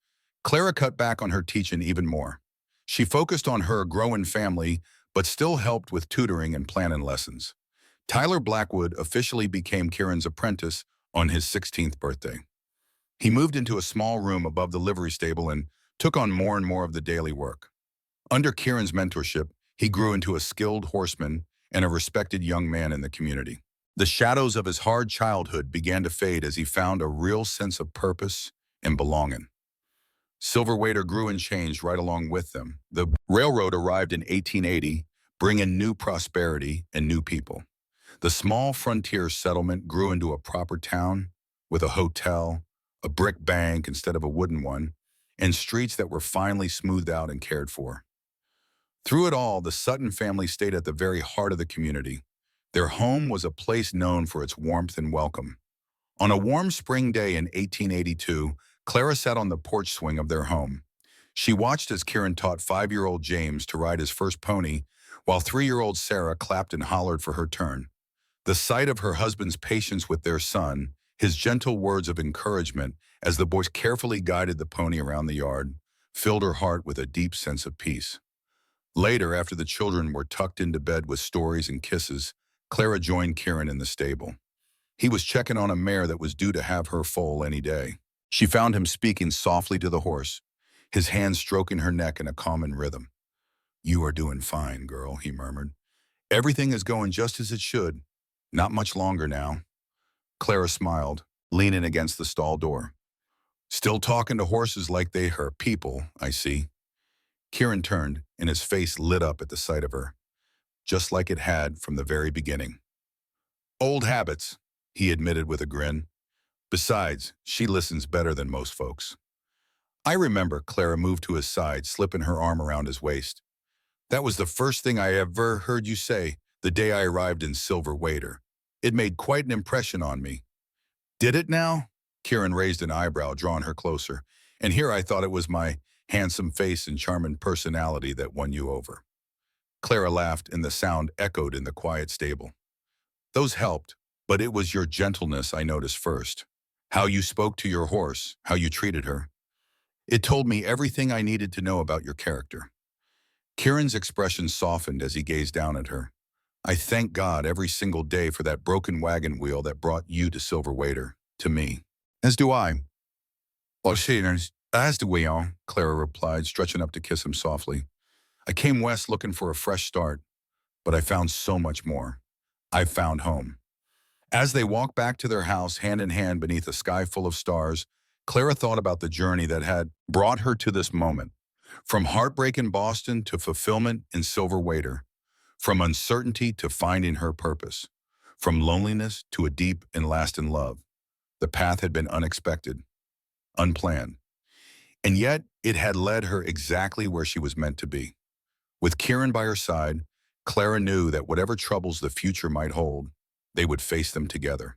Clara cut back on her teaching even more. She focused on her growing family, but still helped with tutoring and planning lessons. Tyler Blackwood officially became Kieran's apprentice on his 16th birthday. He moved into a small room above the livery stable and took on more and more of the daily work. Under Kieran's mentorship, he grew into a skilled horseman and a respected young man in the community. The shadows of his hard childhood began to fade as he found a real sense of purpose and belonging. Silver Waiter grew and changed right along with them. The railroad arrived in 1880, bringing new prosperity and new people. The small frontier settlement grew into a proper town with a hotel, a brick bank instead of a wooden one, and streets that were finally smoothed out and cared for. Through it all, the Sutton family stayed at the very heart of the community. Their home was a place known for its warmth and welcome. On a warm spring day in 1882, Clara sat on the porch swing of their home. She watched as Kieran taught 5-year-old James to ride his first pony, while 3-year-old Sarah clapped and hollered for her turn. The sight of her husband's patience with their son, his gentle words of encouragement as the boys carefully guided the pony around the yard, filled her heart with a deep sense of peace. Later, after the children were tucked into bed with stories and kisses, Clara joined Kieran in the stable. He was checking on a mare that was due to have her foal any day. She found him speaking softly to the horse, his hand stroking her neck in a common rhythm. "You are doing fine, girl," he murmured. "Everything is going just as it should. Not much longer now." Clara smiled, leaning against the stall door. "Still talking to horses like they are people, I see." Kieran turned, and his face lit up at the sight of her, just like it had from the very beginning. "Old habits," he admitted with a grin. "Besides, she listens better than most folks." "I remember," Clara moved to his side, slipping her arm around his waist. "That was the first thing I ever heard you say the day I arrived in Silver Waiter. It made quite an impression on me." "Did it now?" Kieran raised an eyebrow, drawing her closer. "And here I thought it was my handsome face and charming personality that won you over." Clara laughed, and the sound echoed in the quiet stable. "Those helped, but it was your gentleness I noticed first. How you spoke to your horse, how you treated her. It told me everything I needed to know about your character." Kieran's expression softened as he gazed down at her. I thank God every single day for that broken wagon wheel that brought you to Silver Waiter, to me. As do I. Well, Shaters, as do we all, Clara replied, stretching up to kiss him softly. I came west looking for a fresh start, but I found so much more. I found home. As they walked back to their house hand in hand beneath a sky full of stars, Clara thought about the journey that had brought her to this moment. From heartbreak in Boston to fulfillment in Silver Waiter. From uncertainty to finding her purpose. From loneliness to a deep and lasting love. The path had been unexpected, unplanned. And yet, it had led her exactly where she was meant to be. With Kieran by her side, Clara knew that whatever troubles the future might hold, they would face them together.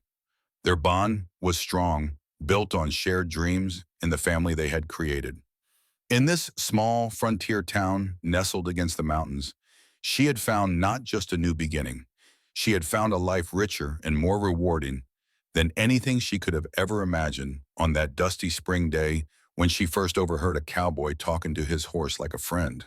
Their bond was strong, built on shared dreams and the family they had created. In this small frontier town nestled against the mountains, she had found not just a new beginning. She had found a life richer and more rewarding than anything she could have ever imagined on that dusty spring day when she first overheard a cowboy talking to his horse like a friend.